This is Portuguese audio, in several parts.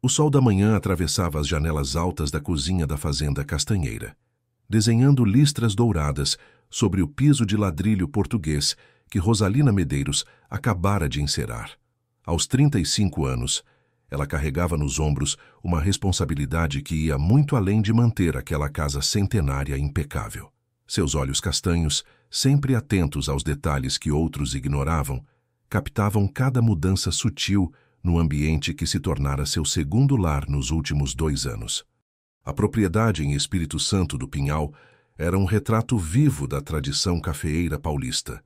O sol da manhã atravessava as janelas altas da cozinha da fazenda Castanheira, desenhando listras douradas sobre o piso de ladrilho português que Rosalina Medeiros acabara de encerar. Aos 35 anos, ela carregava nos ombros uma responsabilidade que ia muito além de manter aquela casa centenária impecável. Seus olhos castanhos, sempre atentos aos detalhes que outros ignoravam, captavam cada mudança sutil no ambiente que se tornara seu segundo lar nos últimos 2 anos. A propriedade em Espírito Santo do Pinhal era um retrato vivo da tradição cafeeira paulista.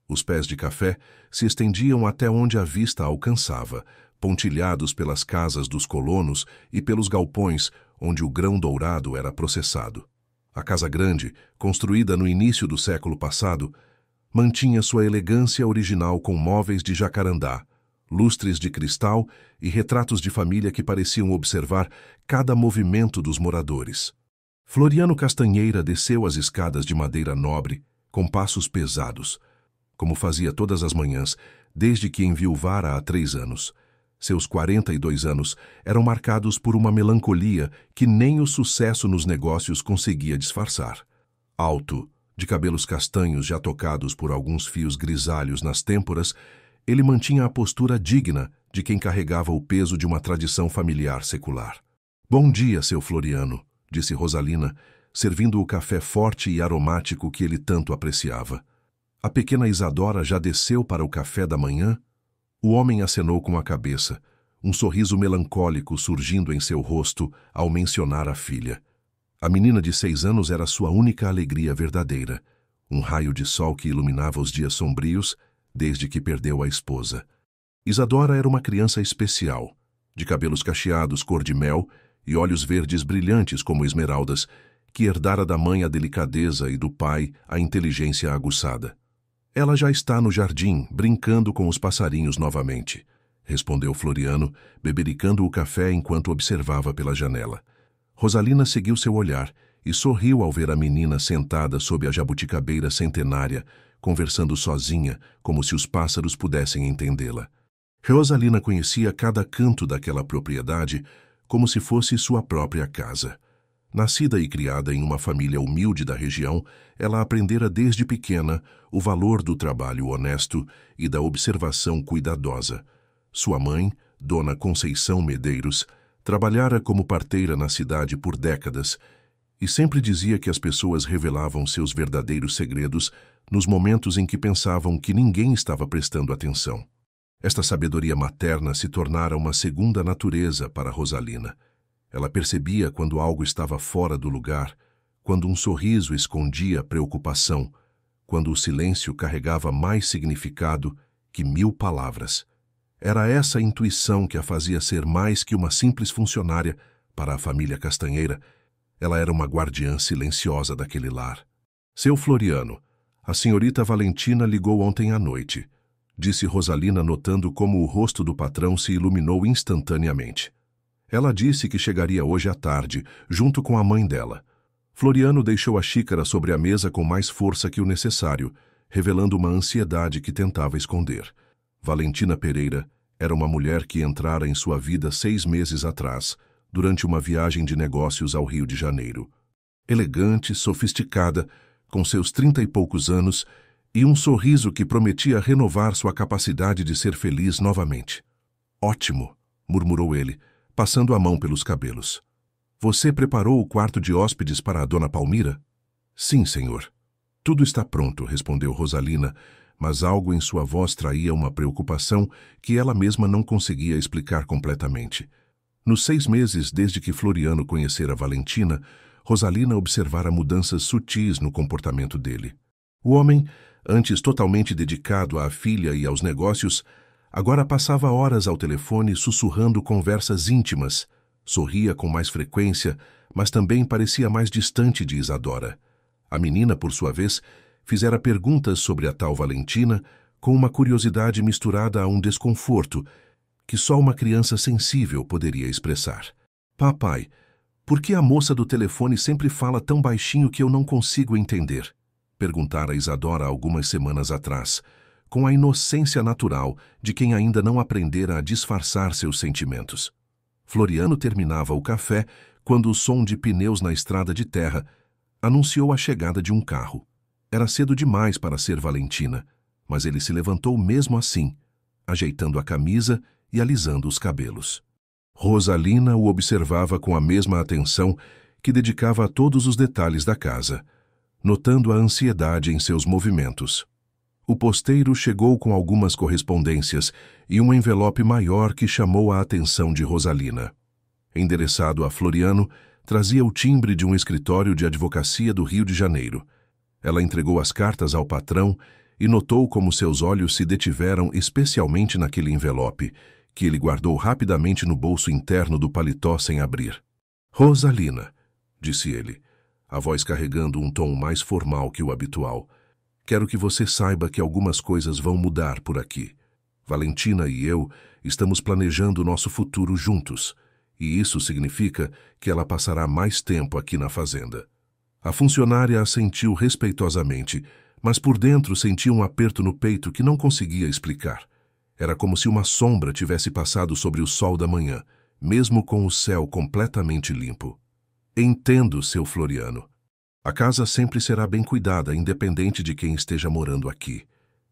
Os pés de café se estendiam até onde a vista alcançava, pontilhados pelas casas dos colonos e pelos galpões onde o grão dourado era processado. A Casa Grande, construída no início do século passado, mantinha sua elegância original com móveis de jacarandá, lustres de cristal e retratos de família que pareciam observar cada movimento dos moradores. Floriano Castanheira desceu as escadas de madeira nobre, com passos pesados, como fazia todas as manhãs, desde que enviuvara há 3 anos. Seus 42 anos eram marcados por uma melancolia que nem o sucesso nos negócios conseguia disfarçar. Alto, de cabelos castanhos já tocados por alguns fios grisalhos nas têmporas, ele mantinha a postura digna de quem carregava o peso de uma tradição familiar secular. "Bom dia, seu Floriano", disse Rosalina, servindo o café forte e aromático que ele tanto apreciava. "A pequena Isadora já desceu para o café da manhã?" O homem acenou com a cabeça, um sorriso melancólico surgindo em seu rosto ao mencionar a filha. A menina de 6 anos era sua única alegria verdadeira, um raio de sol que iluminava os dias sombrios desde que perdeu a esposa. Isadora era uma criança especial, de cabelos cacheados cor de mel e olhos verdes brilhantes como esmeraldas, que herdara da mãe a delicadeza e do pai a inteligência aguçada. "Ela já está no jardim, brincando com os passarinhos novamente", respondeu Floriano, bebericando o café enquanto observava pela janela. Rosalina seguiu seu olhar e sorriu ao ver a menina sentada sob a jabuticabeira centenária, conversando sozinha, como se os pássaros pudessem entendê-la. Rosalina conhecia cada canto daquela propriedade como se fosse sua própria casa. Nascida e criada em uma família humilde da região, ela aprendera desde pequena o valor do trabalho honesto e da observação cuidadosa. Sua mãe, Dona Conceição Medeiros, trabalhara como parteira na cidade por décadas e sempre dizia que as pessoas revelavam seus verdadeiros segredos nos momentos em que pensavam que ninguém estava prestando atenção. Esta sabedoria materna se tornara uma segunda natureza para Rosalina. Ela percebia quando algo estava fora do lugar, quando um sorriso escondia preocupação, quando o silêncio carregava mais significado que 1000 palavras. Era essa intuição que a fazia ser mais que uma simples funcionária para a família Castanheira. Ela era uma guardiã silenciosa daquele lar. "Seu Floriano, a senhorita Valentina ligou ontem à noite", disse Rosalina, notando como o rosto do patrão se iluminou instantaneamente. "Ela disse que chegaria hoje à tarde, junto com a mãe dela." Floriano deixou a xícara sobre a mesa com mais força que o necessário, revelando uma ansiedade que tentava esconder. Valentina Pereira era uma mulher que entrara em sua vida 6 meses atrás, durante uma viagem de negócios ao Rio de Janeiro. Elegante, sofisticada, com seus 30 e poucos anos, e um sorriso que prometia renovar sua capacidade de ser feliz novamente. "Ótimo", murmurou ele, passando a mão pelos cabelos. "Você preparou o quarto de hóspedes para a dona Palmira?" "Sim, senhor." "Tudo está pronto", respondeu Rosalina, mas algo em sua voz traía uma preocupação que ela mesma não conseguia explicar completamente. Nos 6 meses desde que Floriano conhecera Valentina, Rosalina observara mudanças sutis no comportamento dele. O homem, antes totalmente dedicado à filha e aos negócios, agora passava horas ao telefone sussurrando conversas íntimas, sorria com mais frequência, mas também parecia mais distante de Isadora. A menina, por sua vez, fizera perguntas sobre a tal Valentina com uma curiosidade misturada a um desconforto que só uma criança sensível poderia expressar. "Papai, por que a moça do telefone sempre fala tão baixinho que eu não consigo entender?" perguntara Isadora algumas semanas atrás, com a inocência natural de quem ainda não aprendera a disfarçar seus sentimentos. Floriano terminava o café quando o som de pneus na estrada de terra anunciou a chegada de um carro. Era cedo demais para ser Valentina, mas ele se levantou mesmo assim, ajeitando a camisa e alisando os cabelos. Rosalina o observava com a mesma atenção que dedicava a todos os detalhes da casa, notando a ansiedade em seus movimentos. O posteiro chegou com algumas correspondências e um envelope maior que chamou a atenção de Rosalina. Endereçado a Floriano, trazia o timbre de um escritório de advocacia do Rio de Janeiro. Ela entregou as cartas ao patrão e notou como seus olhos se detiveram especialmente naquele envelope, que ele guardou rapidamente no bolso interno do paletó sem abrir. "Rosalina", disse ele, a voz carregando um tom mais formal que o habitual, "quero que você saiba que algumas coisas vão mudar por aqui. Valentina e eu estamos planejando nosso futuro juntos, e isso significa que ela passará mais tempo aqui na fazenda." A funcionária assentiu respeitosamente, mas por dentro sentia um aperto no peito que não conseguia explicar. Era como se uma sombra tivesse passado sobre o sol da manhã, mesmo com o céu completamente limpo. "Entendo, seu Floriano. A casa sempre será bem cuidada, independente de quem esteja morando aqui."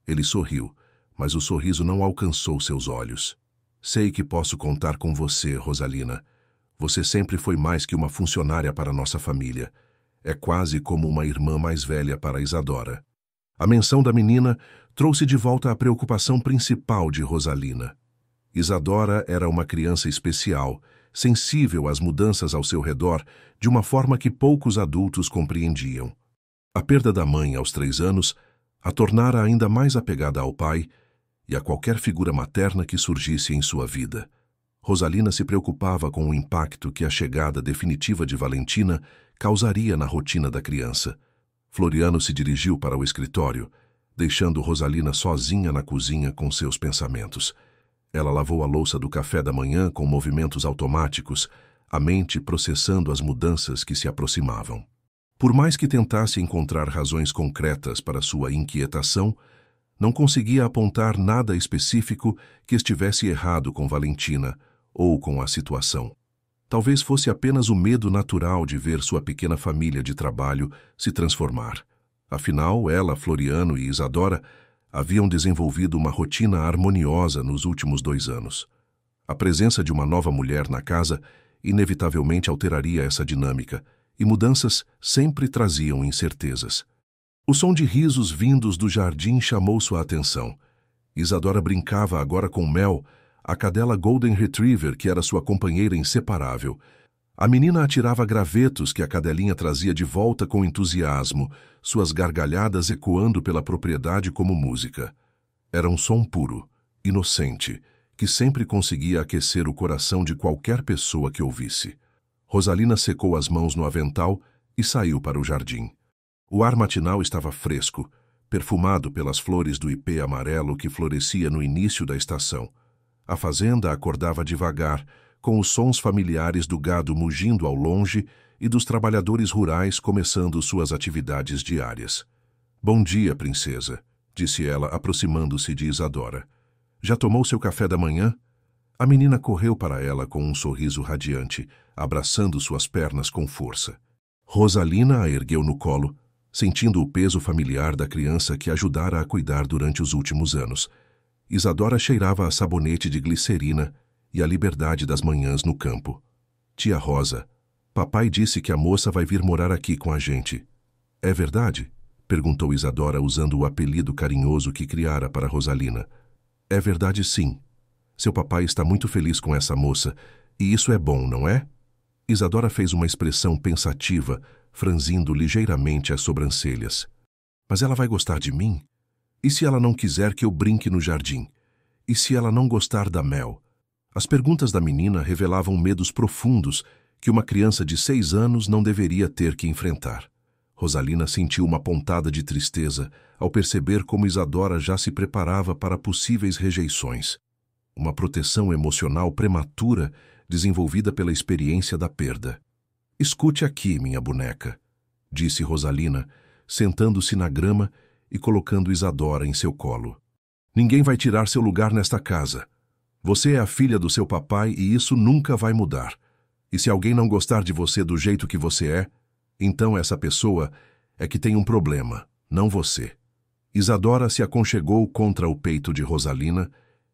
Ele sorriu, mas o sorriso não alcançou seus olhos. "Sei que posso contar com você, Rosalina. Você sempre foi mais que uma funcionária para nossa família. É quase como uma irmã mais velha para Isadora." A menção da menina trouxe de volta a preocupação principal de Rosalina. Isadora era uma criança especial, sensível às mudanças ao seu redor de uma forma que poucos adultos compreendiam. A perda da mãe aos 3 anos a tornara ainda mais apegada ao pai e a qualquer figura materna que surgisse em sua vida. Rosalina se preocupava com o impacto que a chegada definitiva de Valentina causaria na rotina da criança. Floriano se dirigiu para o escritório, deixando Rosalina sozinha na cozinha com seus pensamentos. Ela lavou a louça do café da manhã com movimentos automáticos, a mente processando as mudanças que se aproximavam. Por mais que tentasse encontrar razões concretas para sua inquietação, não conseguia apontar nada específico que estivesse errado com Valentina ou com a situação. Talvez fosse apenas o medo natural de ver sua pequena família de trabalho se transformar. Afinal, ela, Floriano e Isadora haviam desenvolvido uma rotina harmoniosa nos últimos 2 anos. A presença de uma nova mulher na casa inevitavelmente alteraria essa dinâmica, e mudanças sempre traziam incertezas. O som de risos vindos do jardim chamou sua atenção. Isadora brincava agora com Mel, a cadela Golden Retriever que era sua companheira inseparável. A menina atirava gravetos que a cadelinha trazia de volta com entusiasmo, suas gargalhadas ecoando pela propriedade como música. Era um som puro, inocente, que sempre conseguia aquecer o coração de qualquer pessoa que ouvisse. Rosalina secou as mãos no avental e saiu para o jardim. O ar matinal estava fresco, perfumado pelas flores do ipê amarelo que florescia no início da estação. A fazenda acordava devagar, com os sons familiares do gado mugindo ao longe e dos trabalhadores rurais começando suas atividades diárias. "Bom dia, princesa", disse ela, aproximando-se de Isadora. "Já tomou seu café da manhã?" A menina correu para ela com um sorriso radiante, abraçando suas pernas com força. Rosalina a ergueu no colo, sentindo o peso familiar da criança que ajudara a cuidar durante os últimos anos. Isadora cheirava a sabonete de glicerina e a liberdade das manhãs no campo. "Tia Rosa, papai disse que a moça vai vir morar aqui com a gente. É verdade?" perguntou Isadora usando o apelido carinhoso que criara para Rosalina. "É verdade, sim. Seu papai está muito feliz com essa moça, e isso é bom, não é?" Isadora fez uma expressão pensativa, franzindo ligeiramente as sobrancelhas. "Mas ela vai gostar de mim? E se ela não quiser que eu brinque no jardim? E se ela não gostar da Mel?" As perguntas da menina revelavam medos profundos que uma criança de 6 anos não deveria ter que enfrentar. Rosalina sentiu uma pontada de tristeza ao perceber como Isadora já se preparava para possíveis rejeições. Uma proteção emocional prematura desenvolvida pela experiência da perda. "Escute aqui, minha boneca", disse Rosalina, sentando-se na grama e colocando Isadora em seu colo. "Ninguém vai tirar seu lugar nesta casa. Você é a filha do seu papai e isso nunca vai mudar. E se alguém não gostar de você do jeito que você é, então essa pessoa é que tem um problema, não você. Isadora se aconchegou contra o peito de Rosalina,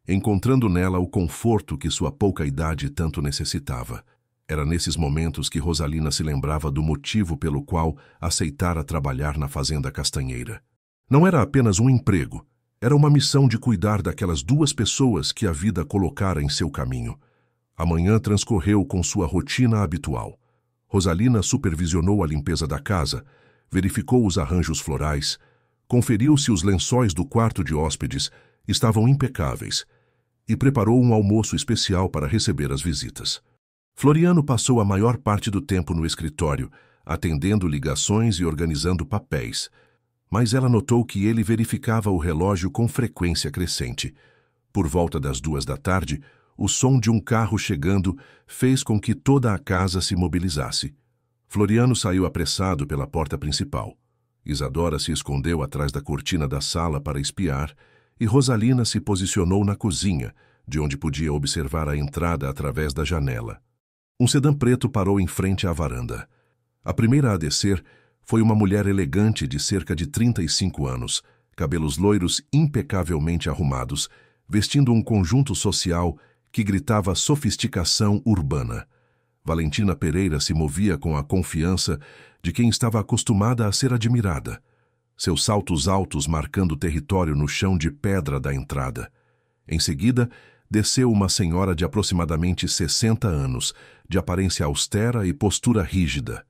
encontrando nela o conforto que sua pouca idade tanto necessitava. Era nesses momentos que Rosalina se lembrava do motivo pelo qual aceitara trabalhar na fazenda castanheira. Não era apenas um emprego, era uma missão de cuidar daquelas duas pessoas que a vida colocara em seu caminho. A manhã transcorreu com sua rotina habitual. Rosalina supervisionou a limpeza da casa, verificou os arranjos florais, conferiu se os lençóis do quarto de hóspedes estavam impecáveis e preparou um almoço especial para receber as visitas. Floriano passou a maior parte do tempo no escritório, atendendo ligações e organizando papéis, mas ela notou que ele verificava o relógio com frequência crescente. Por volta das 2 da tarde, o som de um carro chegando fez com que toda a casa se mobilizasse. Floriano saiu apressado pela porta principal. Isadora se escondeu atrás da cortina da sala para espiar e Rosalina se posicionou na cozinha, de onde podia observar a entrada através da janela. Um sedã preto parou em frente à varanda. A primeira a descer foi uma mulher elegante de cerca de 35 anos, cabelos loiros impecavelmente arrumados, vestindo um conjunto social que gritava sofisticação urbana. Valentina Pereira se movia com a confiança de quem estava acostumada a ser admirada, seus saltos altos marcando território no chão de pedra da entrada. Em seguida, desceu uma senhora de aproximadamente 60 anos, de aparência austera e postura rígida.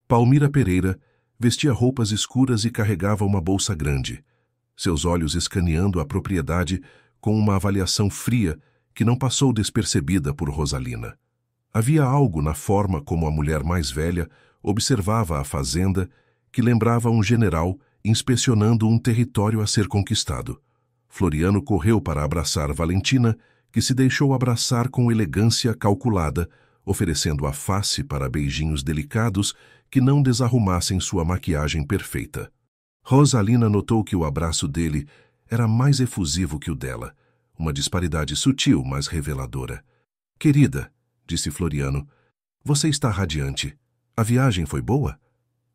Palmira Pereira vestia roupas escuras e carregava uma bolsa grande, seus olhos escaneando a propriedade com uma avaliação fria que não passou despercebida por Rosalina. Havia algo na forma como a mulher mais velha observava a fazenda que lembrava um general inspecionando um território a ser conquistado. Floriano correu para abraçar Valentina, que se deixou abraçar com elegância calculada, oferecendo a face para beijinhos delicados que não desarrumassem sua maquiagem perfeita. Rosalina notou que o abraço dele era mais efusivo que o dela, uma disparidade sutil, mas reveladora. "Querida", disse Floriano, "você está radiante. A viagem foi boa?"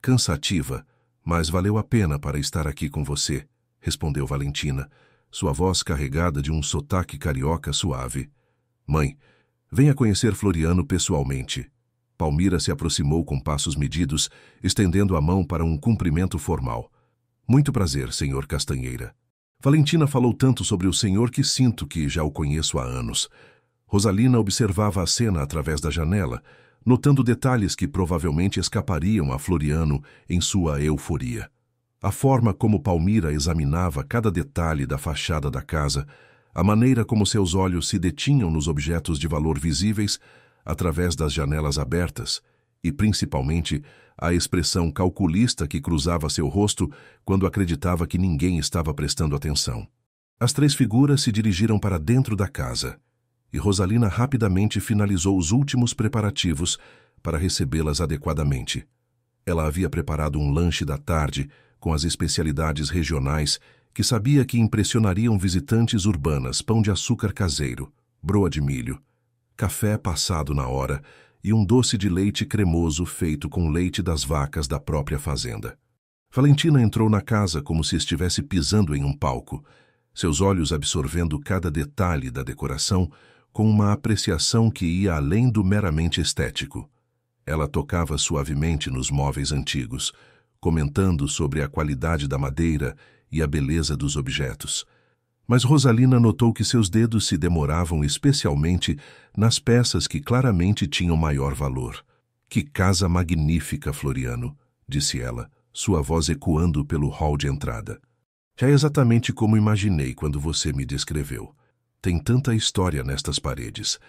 "Cansativa, mas valeu a pena para estar aqui com você", respondeu Valentina, sua voz carregada de um sotaque carioca suave. "Mãe, venha conhecer Floriano pessoalmente." Palmira se aproximou com passos medidos, estendendo a mão para um cumprimento formal. "Muito prazer, senhor Castanheira." Valentina falou tanto sobre o senhor que sinto que já o conheço há anos. Rosalina observava a cena através da janela, notando detalhes que provavelmente escapariam a Floriano em sua euforia. A forma como Palmira examinava cada detalhe da fachada da casa, a maneira como seus olhos se detinham nos objetos de valor visíveis através das janelas abertas e, principalmente, a expressão calculista que cruzava seu rosto quando acreditava que ninguém estava prestando atenção. As três figuras se dirigiram para dentro da casa e Rosalina rapidamente finalizou os últimos preparativos para recebê-las adequadamente. Ela havia preparado um lanche da tarde com as especialidades regionais que sabia que impressionariam visitantes urbanas: pão de açúcar caseiro, broa de milho, café passado na hora e um doce de leite cremoso feito com leite das vacas da própria fazenda. Valentina entrou na casa como se estivesse pisando em um palco, seus olhos absorvendo cada detalhe da decoração com uma apreciação que ia além do meramente estético. Ela tocava suavemente nos móveis antigos, comentando sobre a qualidade da madeira e a beleza dos objetos. Mas Rosalina notou que seus dedos se demoravam especialmente nas peças que claramente tinham maior valor. "Que casa magnífica, Floriano", disse ela, sua voz ecoando pelo hall de entrada. "É exatamente como imaginei quando você me descreveu. Tem tanta história nestas paredes."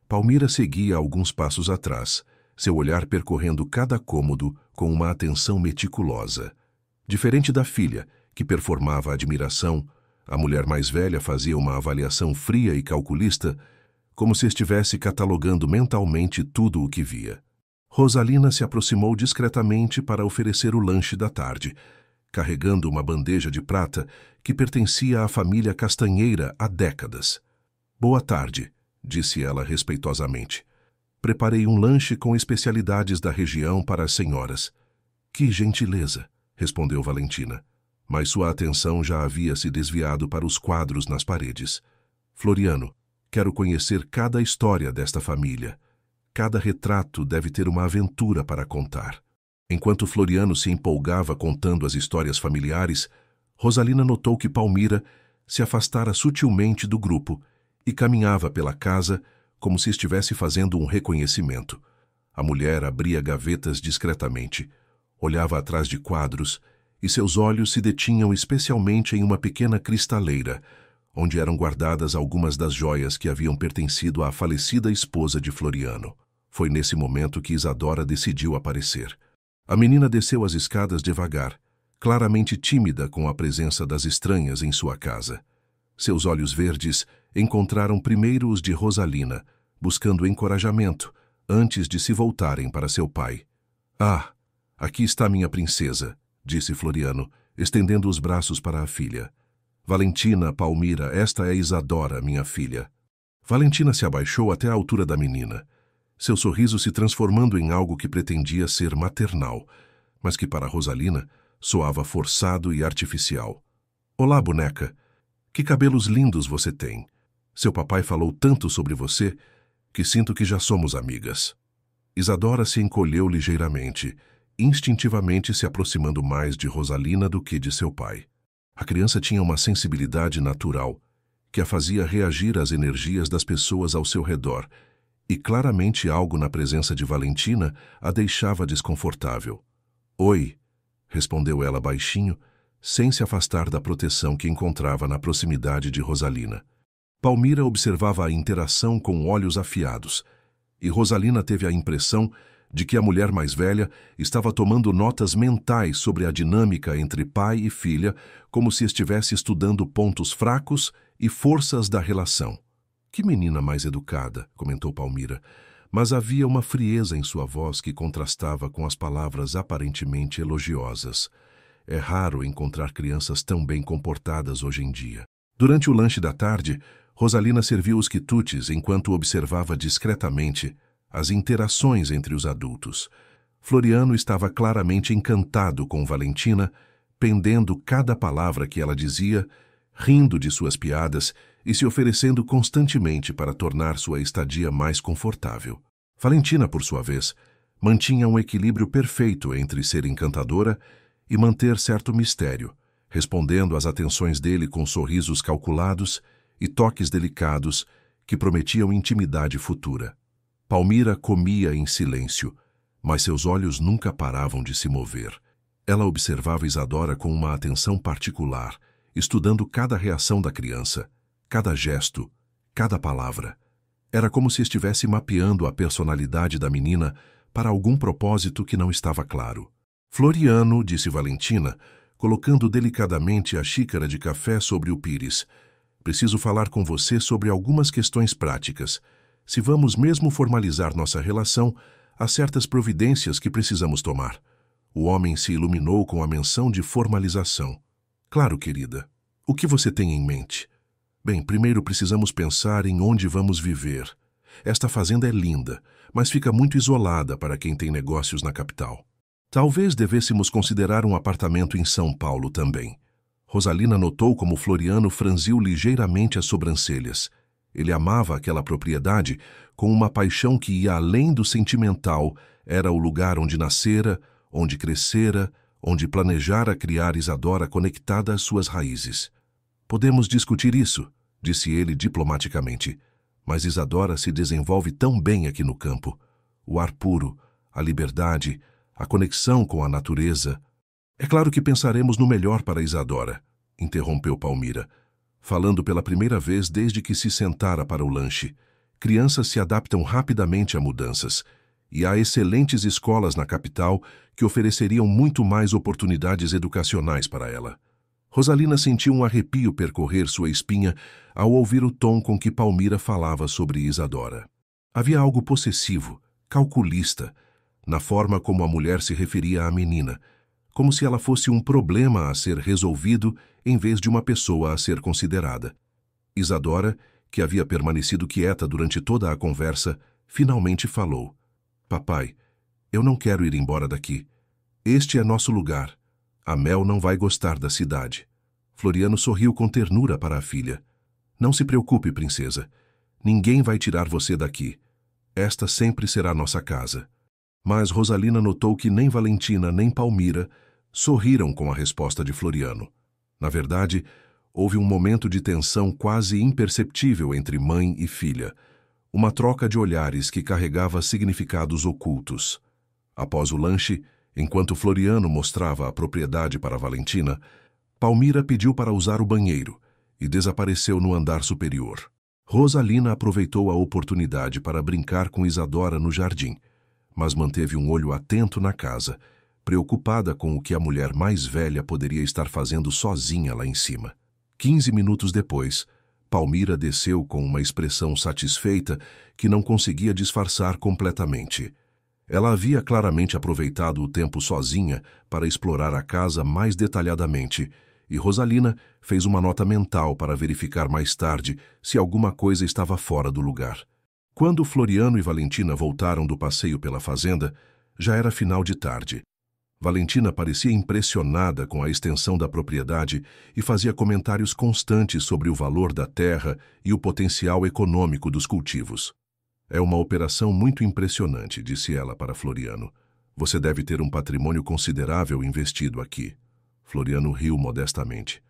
Palmira seguia alguns passos atrás, seu olhar percorrendo cada cômodo com uma atenção meticulosa. Diferente da filha, que performava admiração, a mulher mais velha fazia uma avaliação fria e calculista, como se estivesse catalogando mentalmente tudo o que via. Rosalina se aproximou discretamente para oferecer o lanche da tarde, carregando uma bandeja de prata que pertencia à família Castanheira há décadas. "Boa tarde", disse ela respeitosamente. Preparei um lanche com especialidades da região para as senhoras. Que gentileza, respondeu Valentina, mas sua atenção já havia se desviado para os quadros nas paredes. Floriano, quero conhecer cada história desta família. Cada retrato deve ter uma aventura para contar. Enquanto Floriano se empolgava contando as histórias familiares, Rosalina notou que Palmira se afastara sutilmente do grupo e caminhava pela casa como se estivesse fazendo um reconhecimento. A mulher abria gavetas discretamente, olhava atrás de quadros e seus olhos se detinham especialmente em uma pequena cristaleira, onde eram guardadas algumas das joias que haviam pertencido à falecida esposa de Floriano. Foi nesse momento que Isadora decidiu aparecer. A menina desceu as escadas devagar, claramente tímida com a presença das estranhas em sua casa. Seus olhos verdes encontraram primeiro os de Rosalina, buscando encorajamento, antes de se voltarem para seu pai. Ah, aqui está minha princesa, disse Floriano, estendendo os braços para a filha. Valentina, Palmira, esta é Isadora, minha filha. Valentina se abaixou até a altura da menina, seu sorriso se transformando em algo que pretendia ser maternal, mas que para Rosalina soava forçado e artificial. Olá, boneca. Que cabelos lindos você tem. Seu papai falou tanto sobre você que sinto que já somos amigas. Isadora se encolheu ligeiramente, instintivamente se aproximando mais de Rosalina do que de seu pai. A criança tinha uma sensibilidade natural que a fazia reagir às energias das pessoas ao seu redor, e claramente algo na presença de Valentina a deixava desconfortável. Oi, respondeu ela baixinho, sem se afastar da proteção que encontrava na proximidade de Rosalina. Palmira observava a interação com olhos afiados, e Rosalina teve a impressão de que a mulher mais velha estava tomando notas mentais sobre a dinâmica entre pai e filha, como se estivesse estudando pontos fracos e forças da relação. Que menina mais educada, comentou Palmira, mas havia uma frieza em sua voz que contrastava com as palavras aparentemente elogiosas. É raro encontrar crianças tão bem comportadas hoje em dia. Durante o lanche da tarde, Rosalina serviu os quitutes enquanto observava discretamente as interações entre os adultos. Floriano estava claramente encantado com Valentina, pendendo cada palavra que ela dizia, rindo de suas piadas e se oferecendo constantemente para tornar sua estadia mais confortável. Valentina, por sua vez, mantinha um equilíbrio perfeito entre ser encantadora e manter certo mistério, respondendo às atenções dele com sorrisos calculados e toques delicados que prometiam intimidade futura. Palmira comia em silêncio, mas seus olhos nunca paravam de se mover. Ela observava Isadora com uma atenção particular, estudando cada reação da criança, cada gesto, cada palavra. Era como se estivesse mapeando a personalidade da menina para algum propósito que não estava claro. Floriano, disse Valentina, colocando delicadamente a xícara de café sobre o pires. Preciso falar com você sobre algumas questões práticas. Se vamos mesmo formalizar nossa relação, há certas providências que precisamos tomar. O homem se iluminou com a menção de formalização. Claro, querida. O que você tem em mente? Bem, primeiro precisamos pensar em onde vamos viver. Esta fazenda é linda, mas fica muito isolada para quem tem negócios na capital. Talvez devêssemos considerar um apartamento em São Paulo também. Rosalina notou como Floriano franziu ligeiramente as sobrancelhas. Ele amava aquela propriedade com uma paixão que ia além do sentimental, era o lugar onde nascera, onde crescera, onde planejara criar Isadora conectada às suas raízes. Podemos discutir isso, disse ele diplomaticamente, mas Isadora se desenvolve tão bem aqui no campo. O ar puro, a liberdade, a conexão com a natureza. É claro que pensaremos no melhor para Isadora, interrompeu Palmira, falando pela primeira vez desde que se sentara para o lanche. Crianças se adaptam rapidamente a mudanças, e há excelentes escolas na capital que ofereceriam muito mais oportunidades educacionais para ela. Rosalina sentiu um arrepio percorrer sua espinha ao ouvir o tom com que Palmira falava sobre Isadora. Havia algo possessivo, calculista, na forma como a mulher se referia à menina, como se ela fosse um problema a ser resolvido em vez de uma pessoa a ser considerada. Isadora que havia permanecido quieta durante toda a conversa, finalmente falou. Papai, eu não quero ir embora daqui. Este é nosso lugar. A Mel não vai gostar da cidade. Floriano sorriu com ternura para a filha. Não se preocupe, princesa. Ninguém vai tirar você daqui. Esta sempre será nossa casa. Mas Rosalina notou que nem Valentina nem Palmira sorriram com a resposta de Floriano. Na verdade, houve um momento de tensão quase imperceptível entre mãe e filha, uma troca de olhares que carregava significados ocultos. Após o lanche, enquanto Floriano mostrava a propriedade para Valentina, Palmira pediu para usar o banheiro e desapareceu no andar superior. Rosalina aproveitou a oportunidade para brincar com Isadora no jardim, mas manteve um olho atento na casa, preocupada com o que a mulher mais velha poderia estar fazendo sozinha lá em cima. 15 minutos depois, Palmira desceu com uma expressão satisfeita que não conseguia disfarçar completamente. Ela havia claramente aproveitado o tempo sozinha para explorar a casa mais detalhadamente, e Rosalina fez uma nota mental para verificar mais tarde se alguma coisa estava fora do lugar. Quando Floriano e Valentina voltaram do passeio pela fazenda, já era final de tarde. Valentina parecia impressionada com a extensão da propriedade e fazia comentários constantes sobre o valor da terra e o potencial econômico dos cultivos. É uma operação muito impressionante, disse ela para Floriano. Você deve ter um patrimônio considerável investido aqui. Floriano riu modestamente.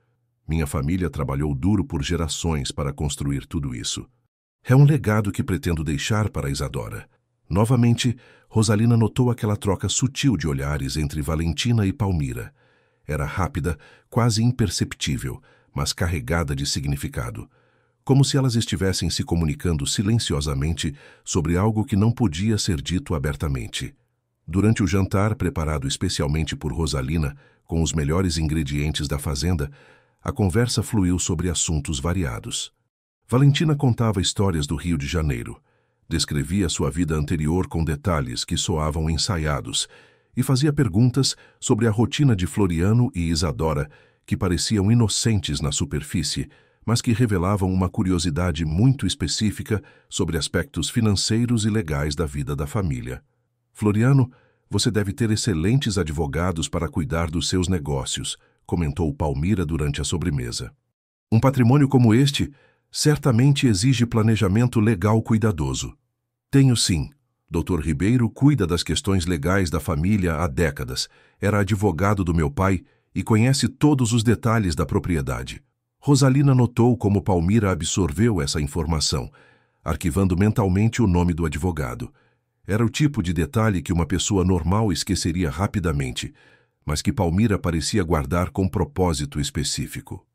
Minha família trabalhou duro por gerações para construir tudo isso. É um legado que pretendo deixar para Isadora. Novamente, Rosalina notou aquela troca sutil de olhares entre Valentina e Palmira. Era rápida, quase imperceptível, mas carregada de significado. Como se elas estivessem se comunicando silenciosamente sobre algo que não podia ser dito abertamente. Durante o jantar, preparado especialmente por Rosalina, com os melhores ingredientes da fazenda, a conversa fluiu sobre assuntos variados. Valentina contava histórias do Rio de Janeiro. Descrevia sua vida anterior com detalhes que soavam ensaiados e fazia perguntas sobre a rotina de Floriano e Isadora, que pareciam inocentes na superfície, mas que revelavam uma curiosidade muito específica sobre aspectos financeiros e legais da vida da família. Floriano, você deve ter excelentes advogados para cuidar dos seus negócios, comentou Palmira durante a sobremesa. Um patrimônio como este certamente exige planejamento legal cuidadoso. Tenho sim. Dr. Ribeiro cuida das questões legais da família há décadas. Era advogado do meu pai e conhece todos os detalhes da propriedade. Rosalina notou como Palmira absorveu essa informação, arquivando mentalmente o nome do advogado. Era o tipo de detalhe que uma pessoa normal esqueceria rapidamente, mas que Palmira parecia guardar com propósito específico.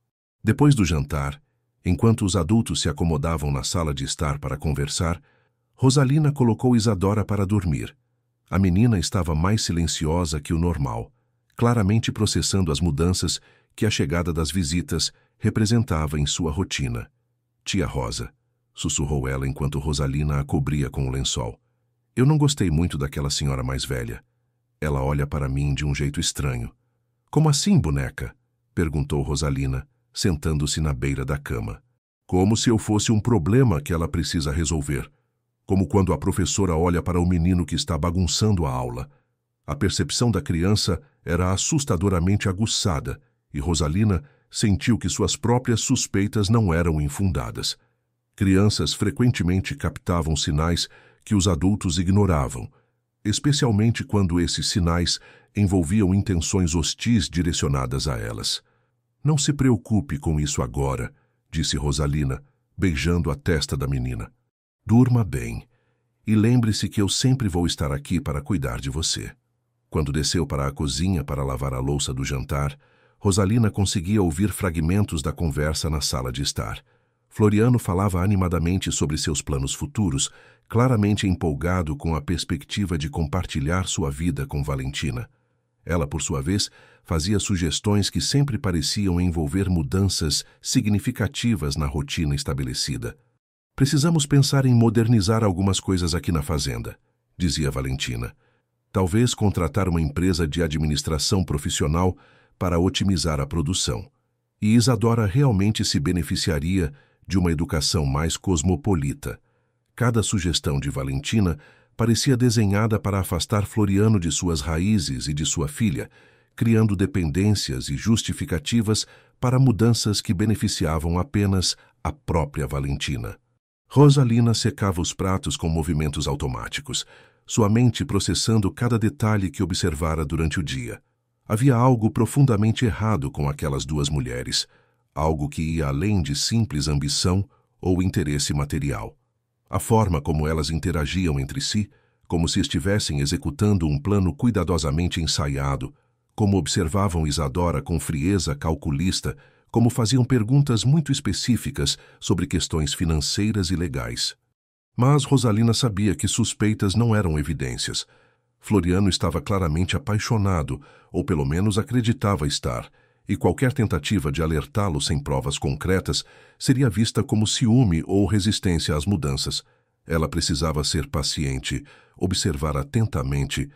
Depois do jantar, enquanto os adultos se acomodavam na sala de estar para conversar, Rosalina colocou Isadora para dormir. A menina estava mais silenciosa que o normal, claramente processando as mudanças que a chegada das visitas representava em sua rotina. Tia Rosa, sussurrou ela enquanto Rosalina a cobria com o lençol. Eu não gostei muito daquela senhora mais velha. Ela olha para mim de um jeito estranho. Como assim, boneca? Perguntou Rosalina, sentando-se na beira da cama. Como se eu fosse um problema que ela precisa resolver. Como quando a professora olha para o menino que está bagunçando a aula. A percepção da criança era assustadoramente aguçada e Rosalina sentiu que suas próprias suspeitas não eram infundadas. Crianças frequentemente captavam sinais que os adultos ignoravam, especialmente quando esses sinais envolviam intenções hostis direcionadas a elas. Não se preocupe com isso agora, disse Rosalina, beijando a testa da menina. Durma bem e lembre-se que eu sempre vou estar aqui para cuidar de você. Quando desceu para a cozinha para lavar a louça do jantar, Rosalina conseguia ouvir fragmentos da conversa na sala de estar. Floriano falava animadamente sobre seus planos futuros, claramente empolgado com a perspectiva de compartilhar sua vida com Valentina. Ela, por sua vez, fazia sugestões que sempre pareciam envolver mudanças significativas na rotina estabelecida. Precisamos pensar em modernizar algumas coisas aqui na fazenda, dizia Valentina. Talvez contratar uma empresa de administração profissional para otimizar a produção. E Isadora realmente se beneficiaria de uma educação mais cosmopolita. Cada sugestão de Valentina parecia desenhada para afastar Floriano de suas raízes e de sua filha, criando dependências e justificativas para mudanças que beneficiavam apenas a própria Valentina. Rosalina secava os pratos com movimentos automáticos, sua mente processando cada detalhe que observara durante o dia. Havia algo profundamente errado com aquelas duas mulheres, algo que ia além de simples ambição ou interesse material. A forma como elas interagiam entre si, como se estivessem executando um plano cuidadosamente ensaiado, como observavam Isadora com frieza calculista, como faziam perguntas muito específicas sobre questões financeiras e legais. Mas Rosalina sabia que suspeitas não eram evidências. Floriano estava claramente apaixonado, ou pelo menos acreditava estar, e qualquer tentativa de alertá-lo sem provas concretas seria vista como ciúme ou resistência às mudanças. Ela precisava ser paciente, observar atentamente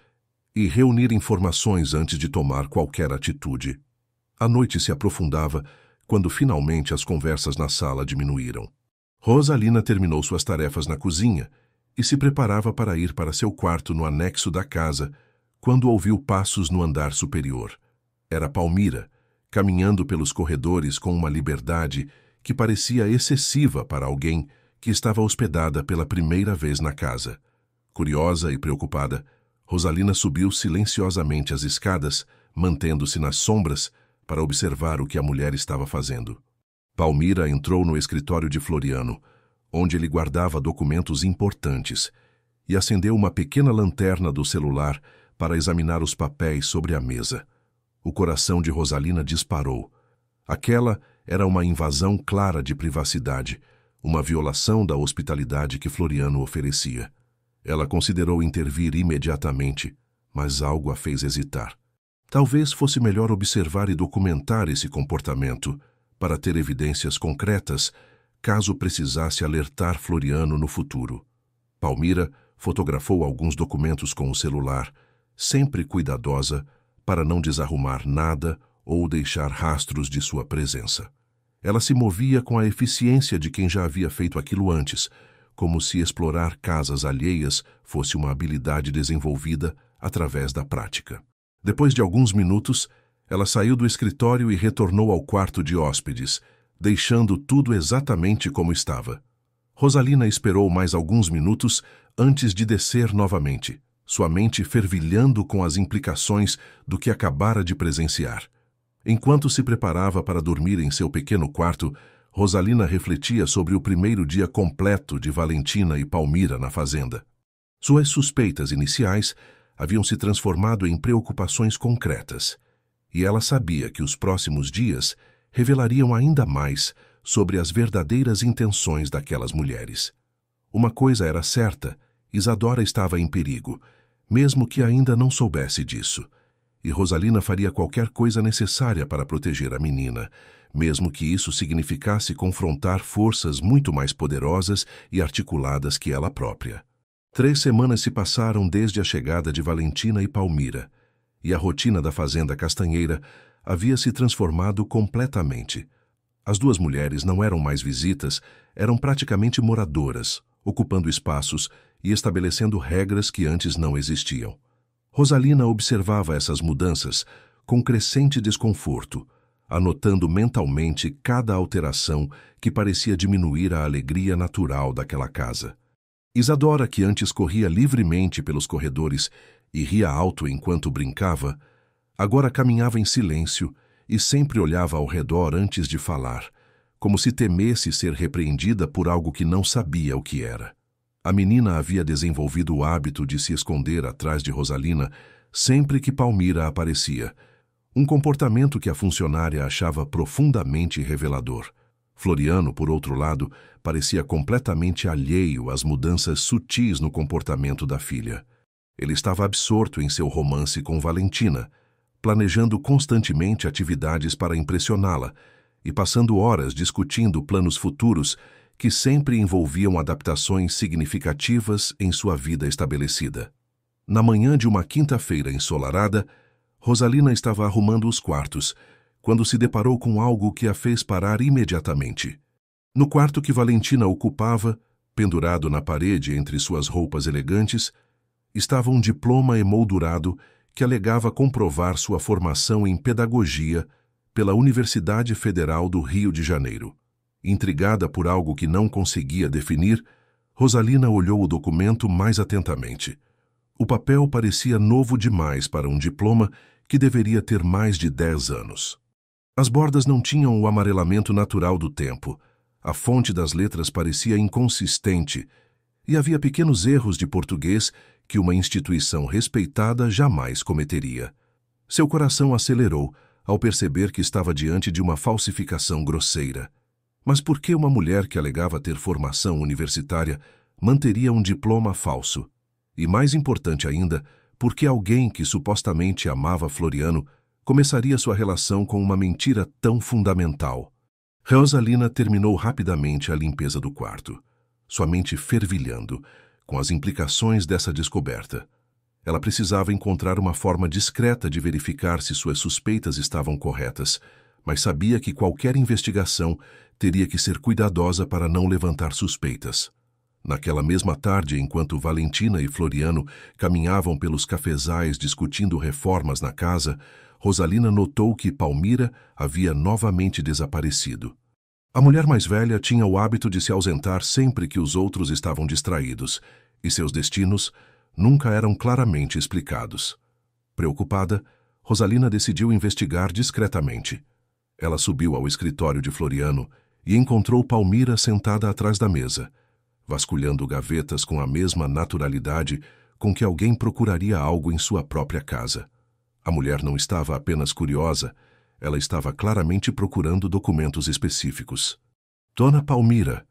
e reunir informações antes de tomar qualquer atitude. A noite se aprofundava quando finalmente as conversas na sala diminuíram. Rosalina terminou suas tarefas na cozinha e se preparava para ir para seu quarto no anexo da casa, quando ouviu passos no andar superior. Era Palmira, caminhando pelos corredores com uma liberdade que parecia excessiva para alguém que estava hospedada pela primeira vez na casa. Curiosa e preocupada, Rosalina subiu silenciosamente as escadas, mantendo-se nas sombras, para observar o que a mulher estava fazendo. Palmira entrou no escritório de Floriano, onde ele guardava documentos importantes, e acendeu uma pequena lanterna do celular para examinar os papéis sobre a mesa. O coração de Rosalina disparou. Aquela era uma invasão clara de privacidade, uma violação da hospitalidade que Floriano oferecia. Ela considerou intervir imediatamente, mas algo a fez hesitar. Talvez fosse melhor observar e documentar esse comportamento, para ter evidências concretas, caso precisasse alertar Floriano no futuro. Palmira fotografou alguns documentos com o celular, sempre cuidadosa, para não desarrumar nada ou deixar rastros de sua presença. Ela se movia com a eficiência de quem já havia feito aquilo antes, como se explorar casas alheias fosse uma habilidade desenvolvida através da prática. Depois de alguns minutos, ela saiu do escritório e retornou ao quarto de hóspedes, deixando tudo exatamente como estava. Rosalina esperou mais alguns minutos antes de descer novamente, sua mente fervilhando com as implicações do que acabara de presenciar. Enquanto se preparava para dormir em seu pequeno quarto, Rosalina refletia sobre o primeiro dia completo de Valentina e Palmira na fazenda. Suas suspeitas iniciais haviam se transformado em preocupações concretas, e ela sabia que os próximos dias revelariam ainda mais sobre as verdadeiras intenções daquelas mulheres. Uma coisa era certa: Isadora estava em perigo, mesmo que ainda não soubesse disso, e Rosalina faria qualquer coisa necessária para proteger a menina, mesmo que isso significasse confrontar forças muito mais poderosas e articuladas que ela própria. 3 semanas se passaram desde a chegada de Valentina e Palmira, e a rotina da fazenda Castanheira havia se transformado completamente. As duas mulheres não eram mais visitas, eram praticamente moradoras, ocupando espaços e estabelecendo regras que antes não existiam. Rosalina observava essas mudanças com crescente desconforto, anotando mentalmente cada alteração que parecia diminuir a alegria natural daquela casa. Isadora, que antes corria livremente pelos corredores e ria alto enquanto brincava, agora caminhava em silêncio e sempre olhava ao redor antes de falar, como se temesse ser repreendida por algo que não sabia o que era. A menina havia desenvolvido o hábito de se esconder atrás de Rosalina sempre que Palmira aparecia, um comportamento que a funcionária achava profundamente revelador. Floriano, por outro lado, parecia completamente alheio às mudanças sutis no comportamento da filha. Ele estava absorto em seu romance com Valentina, planejando constantemente atividades para impressioná-la e passando horas discutindo planos futuros que sempre envolviam adaptações significativas em sua vida estabelecida. Na manhã de uma quinta-feira ensolarada, Rosalina estava arrumando os quartos, quando se deparou com algo que a fez parar imediatamente. No quarto que Valentina ocupava, pendurado na parede entre suas roupas elegantes, estava um diploma emoldurado que alegava comprovar sua formação em pedagogia pela Universidade Federal do Rio de Janeiro. Intrigada por algo que não conseguia definir, Rosalina olhou o documento mais atentamente. O papel parecia novo demais para um diploma que deveria ter mais de 10 anos. As bordas não tinham o amarelamento natural do tempo, a fonte das letras parecia inconsistente e havia pequenos erros de português que uma instituição respeitada jamais cometeria. Seu coração acelerou ao perceber que estava diante de uma falsificação grosseira. Mas por que uma mulher que alegava ter formação universitária manteria um diploma falso? E mais importante ainda, por que alguém que supostamente amava Floriano começaria sua relação com uma mentira tão fundamental? Rosalina terminou rapidamente a limpeza do quarto, sua mente fervilhando com as implicações dessa descoberta. Ela precisava encontrar uma forma discreta de verificar se suas suspeitas estavam corretas, mas sabia que qualquer investigação teria que ser cuidadosa para não levantar suspeitas. Naquela mesma tarde, enquanto Valentina e Floriano caminhavam pelos cafezais discutindo reformas na casa, Rosalina notou que Palmira havia novamente desaparecido. A mulher mais velha tinha o hábito de se ausentar sempre que os outros estavam distraídos, e seus destinos nunca eram claramente explicados. Preocupada, Rosalina decidiu investigar discretamente. Ela subiu ao escritório de Floriano e encontrou Palmira sentada atrás da mesa, vasculhando gavetas com a mesma naturalidade com que alguém procuraria algo em sua própria casa. A mulher não estava apenas curiosa, ela estava claramente procurando documentos específicos. "Dona Palmira",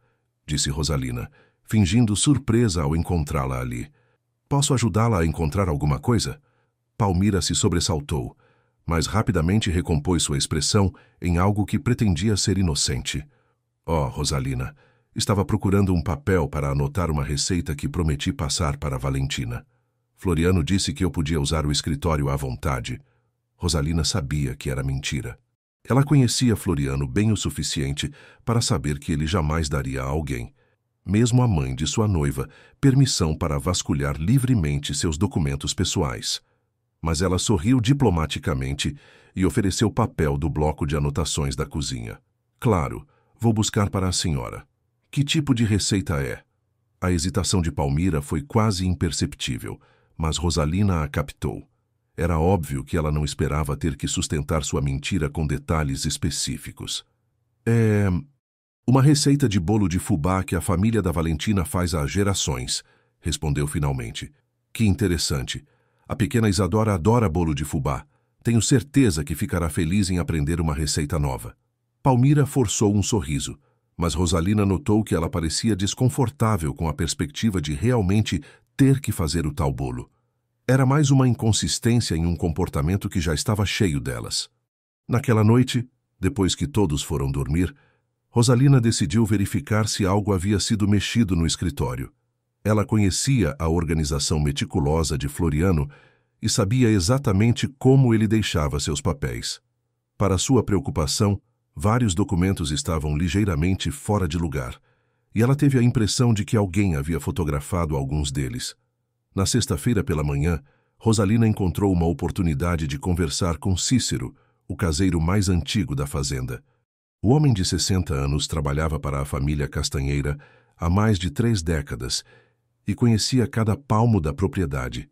disse Rosalina, fingindo surpresa ao encontrá-la ali. "Posso ajudá-la a encontrar alguma coisa?" Palmira se sobressaltou, mas rapidamente recompôs sua expressão em algo que pretendia ser inocente. "Oh, Rosalina, estava procurando um papel para anotar uma receita que prometi passar para Valentina. Floriano disse que eu podia usar o escritório à vontade." Rosalina sabia que era mentira. Ela conhecia Floriano bem o suficiente para saber que ele jamais daria a alguém, mesmo a mãe de sua noiva, permissão para vasculhar livremente seus documentos pessoais. Mas ela sorriu diplomaticamente e ofereceu papel do bloco de anotações da cozinha. "Claro, vou buscar para a senhora. Que tipo de receita é?" A hesitação de Palmira foi quase imperceptível, mas Rosalina a captou. Era óbvio que ela não esperava ter que sustentar sua mentira com detalhes específicos. "É uma receita de bolo de fubá que a família da Valentina faz há gerações", respondeu finalmente. "Que interessante. A pequena Isadora adora bolo de fubá. Tenho certeza que ficará feliz em aprender uma receita nova." Palmira forçou um sorriso, mas Rosalina notou que ela parecia desconfortável com a perspectiva de realmente ter que fazer o tal bolo. Era mais uma inconsistência em um comportamento que já estava cheio delas. Naquela noite, depois que todos foram dormir, Rosalina decidiu verificar se algo havia sido mexido no escritório. Ela conhecia a organização meticulosa de Floriano e sabia exatamente como ele deixava seus papéis. Para sua preocupação, vários documentos estavam ligeiramente fora de lugar, e ela teve a impressão de que alguém havia fotografado alguns deles. Na sexta-feira pela manhã, Rosalina encontrou uma oportunidade de conversar com Cícero, o caseiro mais antigo da fazenda. O homem de 60 anos trabalhava para a família Castanheira há mais de 3 décadas e conhecia cada palmo da propriedade.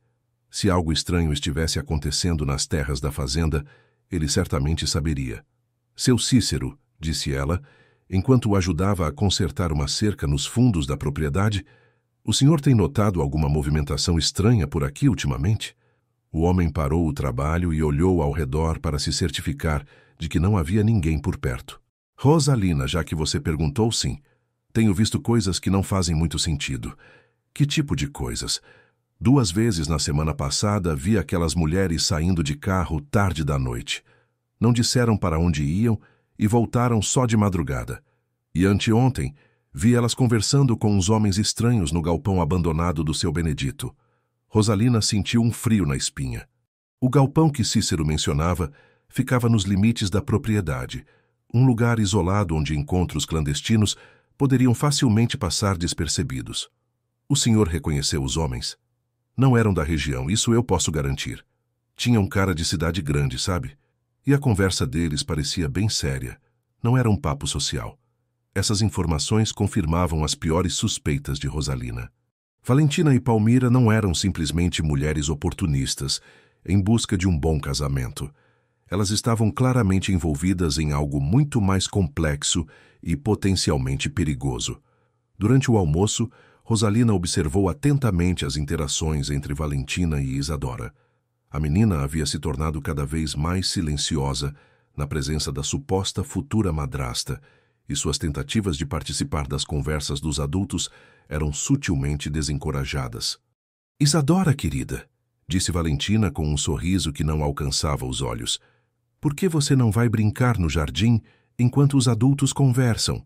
Se algo estranho estivesse acontecendo nas terras da fazenda, ele certamente saberia. "Seu Cícero", disse ela, enquanto o ajudava a consertar uma cerca nos fundos da propriedade, "o senhor tem notado alguma movimentação estranha por aqui ultimamente?" O homem parou o trabalho e olhou ao redor para se certificar de que não havia ninguém por perto. "Rosalina, já que você perguntou, sim. Tenho visto coisas que não fazem muito sentido." "Que tipo de coisas?" "2 vezes na semana passada vi aquelas mulheres saindo de carro tarde da noite. Não disseram para onde iam e voltaram só de madrugada. E anteontem, vi elas conversando com uns homens estranhos no galpão abandonado do seu Benedito." Rosalina sentiu um frio na espinha. O galpão que Cícero mencionava ficava nos limites da propriedade, um lugar isolado onde encontros clandestinos poderiam facilmente passar despercebidos. O senhor reconheceu os homens? Não eram da região, isso eu posso garantir. Tinham cara de cidade grande, sabe? E a conversa deles parecia bem séria. Não era um papo social. Essas informações confirmavam as piores suspeitas de Rosalina. Valentina e Palmira não eram simplesmente mulheres oportunistas, em busca de um bom casamento. Elas estavam claramente envolvidas em algo muito mais complexo e potencialmente perigoso. Durante o almoço, Rosalina observou atentamente as interações entre Valentina e Isadora. A menina havia se tornado cada vez mais silenciosa na presença da suposta futura madrasta, e suas tentativas de participar das conversas dos adultos eram sutilmente desencorajadas. "Isadora, querida", disse Valentina com um sorriso que não alcançava os olhos, "por que você não vai brincar no jardim enquanto os adultos conversam?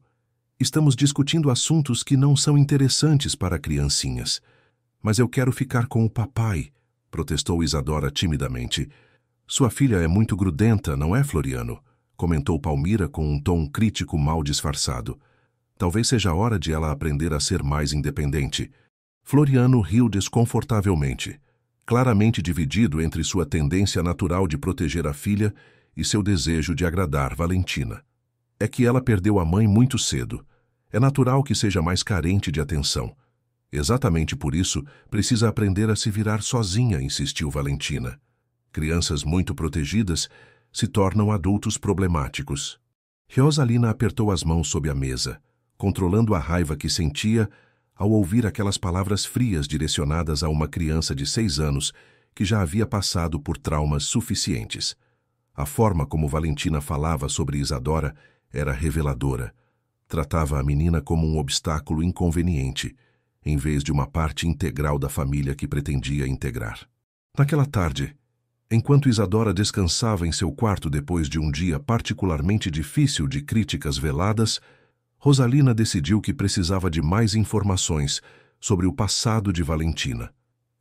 Estamos discutindo assuntos que não são interessantes para criancinhas." "Mas eu quero ficar com o papai", protestou Isadora timidamente. "Sua filha é muito grudenta, não é, Floriano?", comentou Palmira com um tom crítico mal disfarçado. "Talvez seja a hora de ela aprender a ser mais independente." Floriano riu desconfortavelmente, claramente dividido entre sua tendência natural de proteger a filha e seu desejo de agradar Valentina. "É que ela perdeu a mãe muito cedo. É natural que seja mais carente de atenção. Exatamente por isso, precisa aprender a se virar sozinha", insistiu Valentina. "Crianças muito protegidas se tornam adultos problemáticos." Rosalina apertou as mãos sob a mesa, controlando a raiva que sentia ao ouvir aquelas palavras frias direcionadas a uma criança de 6 anos que já havia passado por traumas suficientes. A forma como Valentina falava sobre Isadora era reveladora. Tratava a menina como um obstáculo inconveniente, em vez de uma parte integral da família que pretendia integrar. Naquela tarde, enquanto Isadora descansava em seu quarto depois de um dia particularmente difícil de críticas veladas, Rosalina decidiu que precisava de mais informações sobre o passado de Valentina.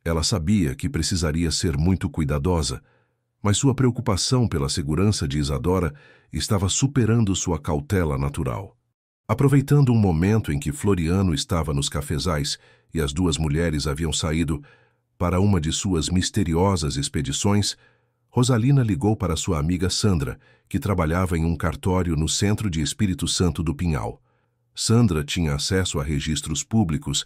Ela sabia que precisaria ser muito cuidadosa, mas sua preocupação pela segurança de Isadora estava superando sua cautela natural. Aproveitando um momento em que Floriano estava nos cafezais e as duas mulheres haviam saído para uma de suas misteriosas expedições, Rosalina ligou para sua amiga Sandra, que trabalhava em um cartório no centro de Espírito Santo do Pinhal. Sandra tinha acesso a registros públicos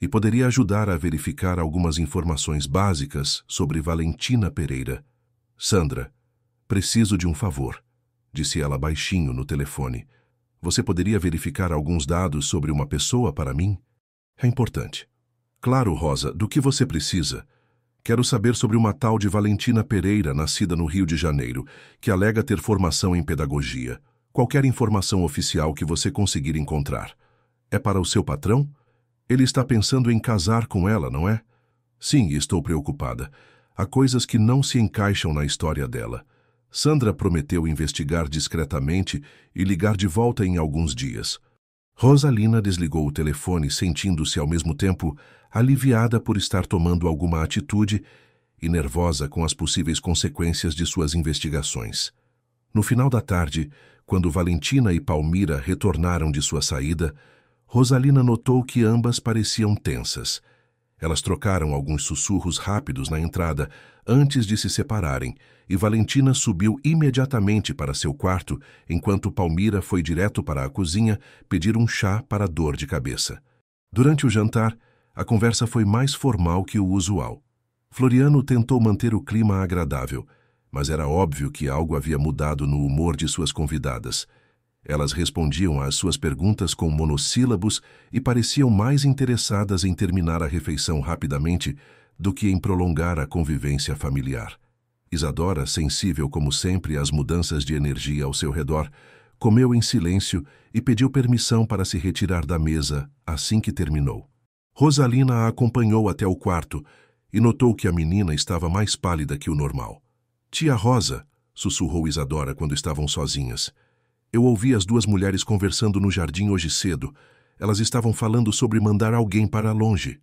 e poderia ajudar a verificar algumas informações básicas sobre Valentina Pereira. "Sandra, preciso de um favor", disse ela baixinho no telefone. "Você poderia verificar alguns dados sobre uma pessoa para mim? É importante." "Claro, Rosa, do que você precisa?" "Quero saber sobre uma tal de Valentina Pereira, nascida no Rio de Janeiro, que alega ter formação em pedagogia. Qualquer informação oficial que você conseguir encontrar." "É para o seu patrão? Ele está pensando em casar com ela, não é?" "Sim, estou preocupada. Há coisas que não se encaixam na história dela." Sandra prometeu investigar discretamente e ligar de volta em alguns dias. Rosalina desligou o telefone, sentindo-se ao mesmo tempo aliviada por estar tomando alguma atitude e nervosa com as possíveis consequências de suas investigações. No final da tarde, quando Valentina e Palmira retornaram de sua saída, Rosalina notou que ambas pareciam tensas. Elas trocaram alguns sussurros rápidos na entrada antes de se separarem, e Valentina subiu imediatamente para seu quarto, enquanto Palmira foi direto para a cozinha pedir um chá para dor de cabeça. Durante o jantar, a conversa foi mais formal que o usual. Floriano tentou manter o clima agradável, mas era óbvio que algo havia mudado no humor de suas convidadas. Elas respondiam às suas perguntas com monossílabos e pareciam mais interessadas em terminar a refeição rapidamente do que em prolongar a convivência familiar. Isadora, sensível como sempre às mudanças de energia ao seu redor, comeu em silêncio e pediu permissão para se retirar da mesa assim que terminou. Rosalina a acompanhou até o quarto e notou que a menina estava mais pálida que o normal. "Tia Rosa", sussurrou Isadora quando estavam sozinhas. "Eu ouvi as duas mulheres conversando no jardim hoje cedo. Elas estavam falando sobre mandar alguém para longe."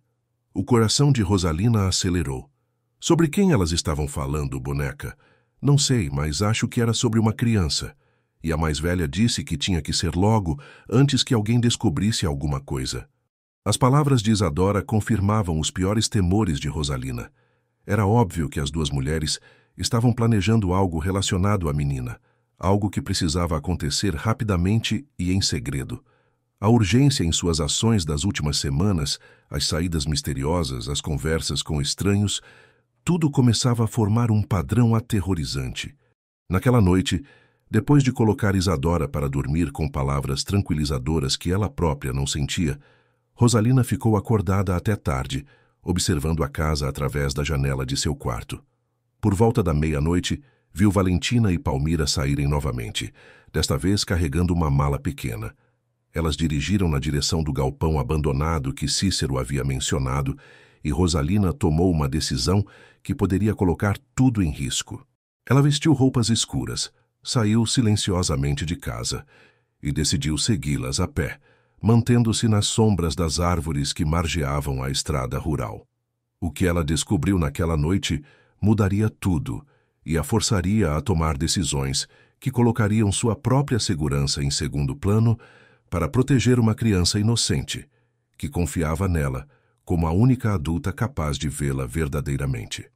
O coração de Rosalina acelerou. "Sobre quem elas estavam falando, boneca?" "Não sei, mas acho que era sobre uma criança. e a mais velha disse que tinha que ser logo, antes que alguém descobrisse alguma coisa. As palavras de Isadora confirmavam os piores temores de Rosalina. Era óbvio que as duas mulheres estavam planejando algo relacionado à menina, algo que precisava acontecer rapidamente e em segredo. A urgência em suas ações das últimas semanas, as saídas misteriosas, as conversas com estranhos, tudo começava a formar um padrão aterrorizante. Naquela noite, depois de colocar Isadora para dormir com palavras tranquilizadoras que ela própria não sentia, Rosalina ficou acordada até tarde, observando a casa através da janela de seu quarto. Por volta da meia-noite, viu Valentina e Palmira saírem novamente, desta vez carregando uma mala pequena. Elas dirigiram na direção do galpão abandonado que Cícero havia mencionado, e Rosalina tomou uma decisão que poderia colocar tudo em risco. Ela vestiu roupas escuras, saiu silenciosamente de casa e decidiu segui-las a pé, mantendo-se nas sombras das árvores que margeavam a estrada rural. O que ela descobriu naquela noite mudaria tudo e a forçaria a tomar decisões que colocariam sua própria segurança em segundo plano para proteger uma criança inocente, que confiava nela como a única adulta capaz de vê-la verdadeiramente.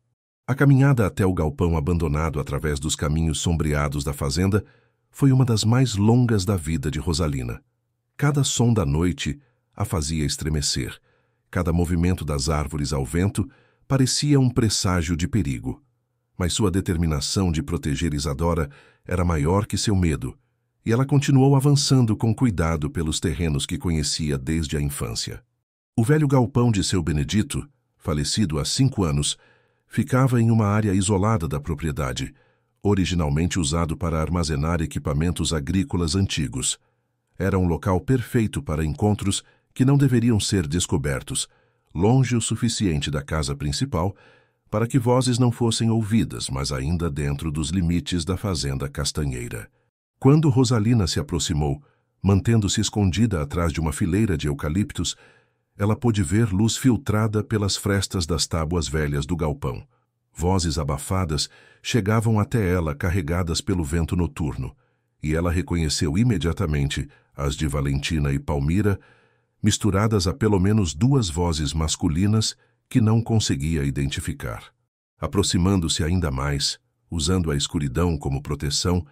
A caminhada até o galpão abandonado através dos caminhos sombreados da fazenda foi uma das mais longas da vida de Rosalina. Cada som da noite a fazia estremecer. Cada movimento das árvores ao vento parecia um presságio de perigo. Mas sua determinação de proteger Isadora era maior que seu medo, e ela continuou avançando com cuidado pelos terrenos que conhecia desde a infância. O velho galpão de seu Benedito, falecido há 5 anos, ficava em uma área isolada da propriedade, originalmente usado para armazenar equipamentos agrícolas antigos. Era um local perfeito para encontros que não deveriam ser descobertos, longe o suficiente da casa principal para que vozes não fossem ouvidas, mas ainda dentro dos limites da fazenda Castanheira. Quando Rosalina se aproximou, mantendo-se escondida atrás de uma fileira de eucaliptos, ela pôde ver luz filtrada pelas frestas das tábuas velhas do galpão. Vozes abafadas chegavam até ela carregadas pelo vento noturno, e ela reconheceu imediatamente as de Valentina e Palmira, misturadas a pelo menos 2 vozes masculinas que não conseguia identificar. Aproximando-se ainda mais, usando a escuridão como proteção,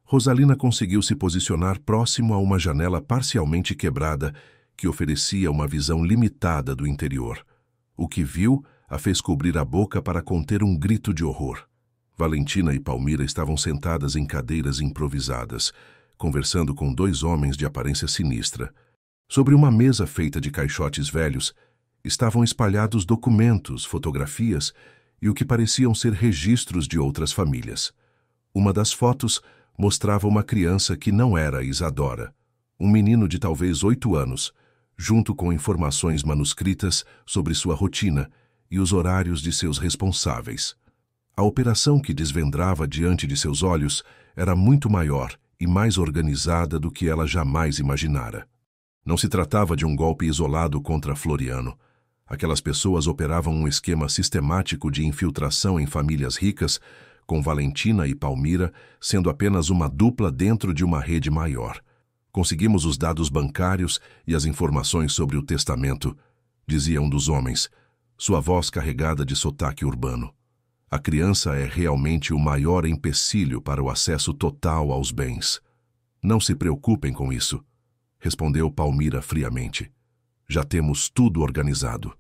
Rosalina conseguiu se posicionar próximo a uma janela parcialmente quebrada que oferecia uma visão limitada do interior. O que viu a fez cobrir a boca para conter um grito de horror. Valentina e Palmira estavam sentadas em cadeiras improvisadas, conversando com 2 homens de aparência sinistra. Sobre uma mesa feita de caixotes velhos, estavam espalhados documentos, fotografias e o que pareciam ser registros de outras famílias. Uma das fotos mostrava uma criança que não era Isadora, um menino de talvez 8 anos, junto com informações manuscritas sobre sua rotina e os horários de seus responsáveis. A operação que desvendrava diante de seus olhos era muito maior e mais organizada do que ela jamais imaginara. Não se tratava de um golpe isolado contra Floriano. Aquelas pessoas operavam um esquema sistemático de infiltração em famílias ricas, com Valentina e Palmira sendo apenas uma dupla dentro de uma rede maior. Conseguimos os dados bancários e as informações sobre o testamento, dizia um dos homens, sua voz carregada de sotaque urbano. A criança é realmente o maior empecilho para o acesso total aos bens. Não se preocupem com isso, respondeu Palmira friamente. Já temos tudo organizado.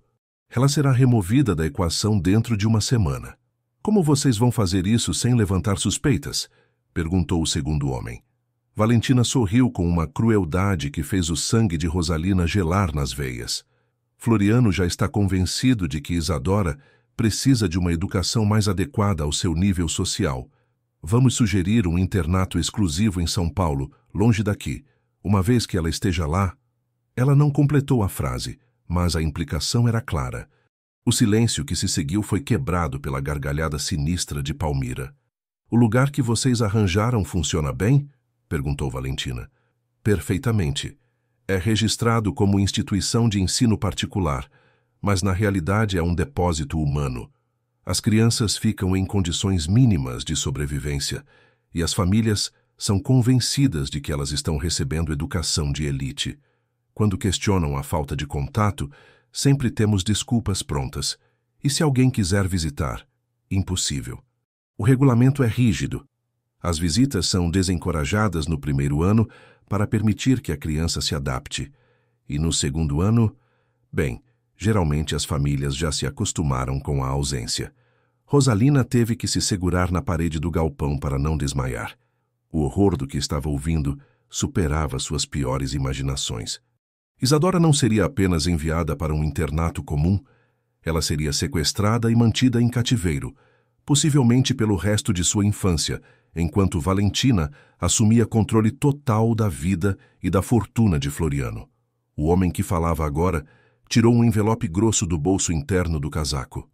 Ela será removida da equação dentro de uma semana. Como vocês vão fazer isso sem levantar suspeitas? Perguntou o segundo homem. Valentina sorriu com uma crueldade que fez o sangue de Rosalina gelar nas veias. Floriano já está convencido de que Isadora precisa de uma educação mais adequada ao seu nível social. Vamos sugerir um internato exclusivo em São Paulo, longe daqui. Uma vez que ela esteja lá... Ela não completou a frase, mas a implicação era clara. O silêncio que se seguiu foi quebrado pela gargalhada sinistra de Palmira. O lugar que vocês arranjaram funciona bem? Perguntou Valentina. Perfeitamente. É registrado como instituição de ensino particular, mas na realidade é um depósito humano. As crianças ficam em condições mínimas de sobrevivência e as famílias são convencidas de que elas estão recebendo educação de elite. Quando questionam a falta de contato, sempre temos desculpas prontas. E se alguém quiser visitar? Impossível. O regulamento é rígido. As visitas são desencorajadas no primeiro ano para permitir que a criança se adapte. E no segundo ano, bem, geralmente as famílias já se acostumaram com a ausência. Rosalina teve que se segurar na parede do galpão para não desmaiar. O horror do que estava ouvindo superava suas piores imaginações. Isadora não seria apenas enviada para um internato comum, ela seria sequestrada e mantida em cativeiro, possivelmente pelo resto de sua infância, enquanto Valentina assumia controle total da vida e da fortuna de Floriano. O homem que falava agora tirou um envelope grosso do bolso interno do casaco.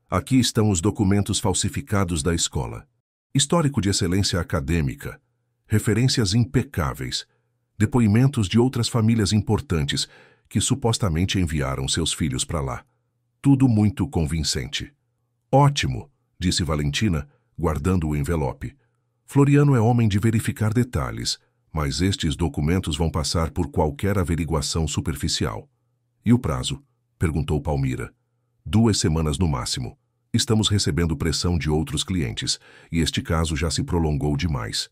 Aqui estão os documentos falsificados da escola. Histórico de excelência acadêmica, referências impecáveis, depoimentos de outras famílias importantes que supostamente enviaram seus filhos para lá. Tudo muito convincente. Ótimo, disse Valentina, guardando o envelope. Floriano é homem de verificar detalhes, mas estes documentos vão passar por qualquer averiguação superficial. E o prazo? Perguntou Palmira. 2 semanas no máximo. Estamos recebendo pressão de outros clientes, e este caso já se prolongou demais.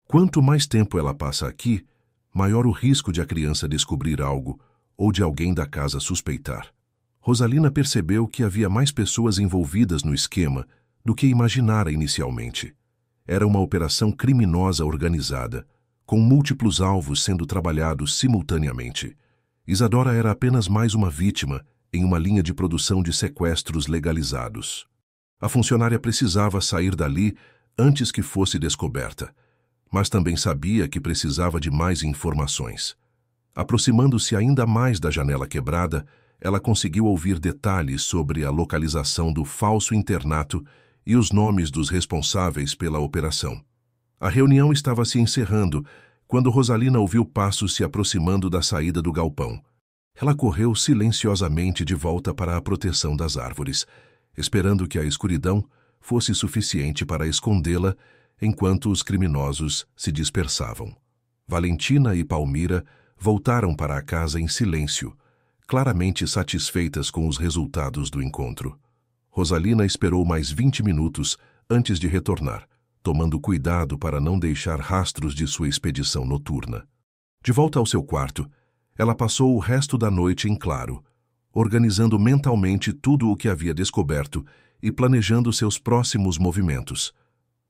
Quanto mais tempo ela passa aqui, maior o risco de a criança descobrir algo ou de alguém da casa suspeitar. Rosalina percebeu que havia mais pessoas envolvidas no esquema do que imaginara inicialmente. Era uma operação criminosa organizada, com múltiplos alvos sendo trabalhados simultaneamente. Isadora era apenas mais uma vítima em uma linha de produção de sequestros legalizados. A funcionária precisava sair dali antes que fosse descoberta, mas também sabia que precisava de mais informações. Aproximando-se ainda mais da janela quebrada, ela conseguiu ouvir detalhes sobre a localização do falso internato e os nomes dos responsáveis pela operação. A reunião estava se encerrando quando Rosalina ouviu passos se aproximando da saída do galpão. Ela correu silenciosamente de volta para a proteção das árvores, esperando que a escuridão fosse suficiente para escondê-la enquanto os criminosos se dispersavam. Valentina e Palmira voltaram para a casa em silêncio, claramente satisfeitas com os resultados do encontro. Rosalina esperou mais 20 minutos antes de retornar, tomando cuidado para não deixar rastros de sua expedição noturna. De volta ao seu quarto, ela passou o resto da noite em claro, organizando mentalmente tudo o que havia descoberto e planejando seus próximos movimentos.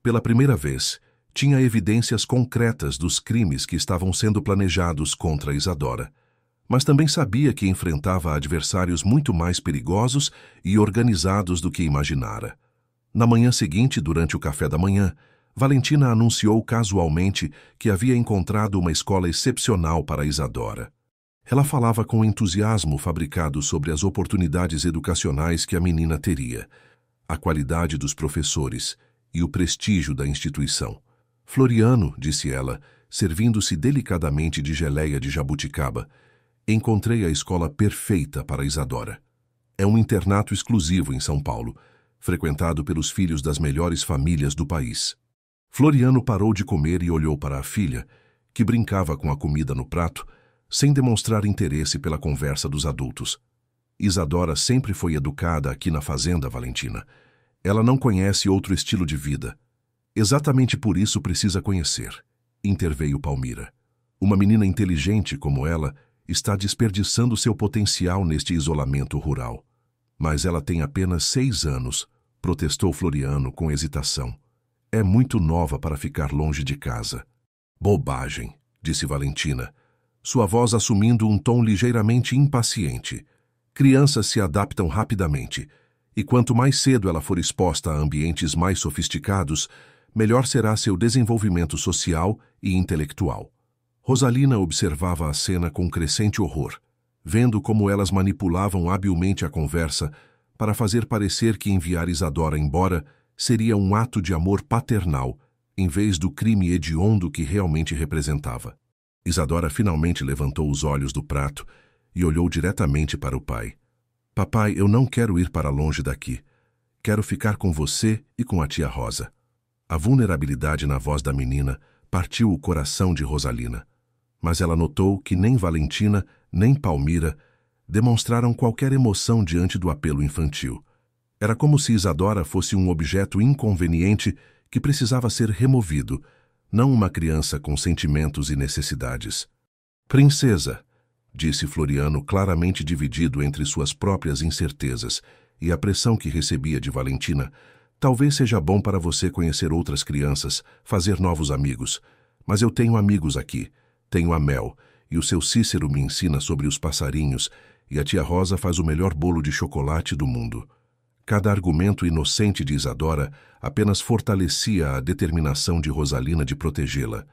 Pela primeira vez, tinha evidências concretas dos crimes que estavam sendo planejados contra Isadora, mas também sabia que enfrentava adversários muito mais perigosos e organizados do que imaginara. Na manhã seguinte, durante o café da manhã, Valentina anunciou casualmente que havia encontrado uma escola excepcional para Isadora. Ela falava com entusiasmo fabricado sobre as oportunidades educacionais que a menina teria, a qualidade dos professores e o prestígio da instituição. Floriano, disse ela, servindo-se delicadamente de geleia de jabuticaba, encontrei a escola perfeita para Isadora. É um internato exclusivo em São Paulo, frequentado pelos filhos das melhores famílias do país. Floriano parou de comer e olhou para a filha, que brincava com a comida no prato, sem demonstrar interesse pela conversa dos adultos. Isadora sempre foi educada aqui na fazenda, Valentina. Ela não conhece outro estilo de vida. Exatamente por isso precisa conhecer, interveio Palmira. Uma menina inteligente como ela está desperdiçando seu potencial neste isolamento rural. Mas ela tem apenas 6 anos, protestou Floriano com hesitação. É muito nova para ficar longe de casa. Bobagem, disse Valentina, sua voz assumindo um tom ligeiramente impaciente. Crianças se adaptam rapidamente, e quanto mais cedo ela for exposta a ambientes mais sofisticados, melhor será seu desenvolvimento social e intelectual. Rosalina observava a cena com crescente horror, vendo como elas manipulavam habilmente a conversa para fazer parecer que enviar Isadora embora seria um ato de amor paternal, em vez do crime hediondo que realmente representava. Isadora finalmente levantou os olhos do prato e olhou diretamente para o pai. Papai, eu não quero ir para longe daqui. Quero ficar com você e com a tia Rosa. A vulnerabilidade na voz da menina partiu o coração de Rosalina, mas ela notou que nem Valentina nem Palmira demonstraram qualquer emoção diante do apelo infantil. Era como se Isadora fosse um objeto inconveniente que precisava ser removido, não uma criança com sentimentos e necessidades. Princesa, disse Floriano, claramente dividido entre suas próprias incertezas e a pressão que recebia de Valentina, talvez seja bom para você conhecer outras crianças, fazer novos amigos. Mas eu tenho amigos aqui. Tenho a Mel, e o seu Cícero me ensina sobre os passarinhos, e a tia Rosa faz o melhor bolo de chocolate do mundo. Cada argumento inocente de Isadora apenas fortalecia a determinação de Rosalina de protegê-la.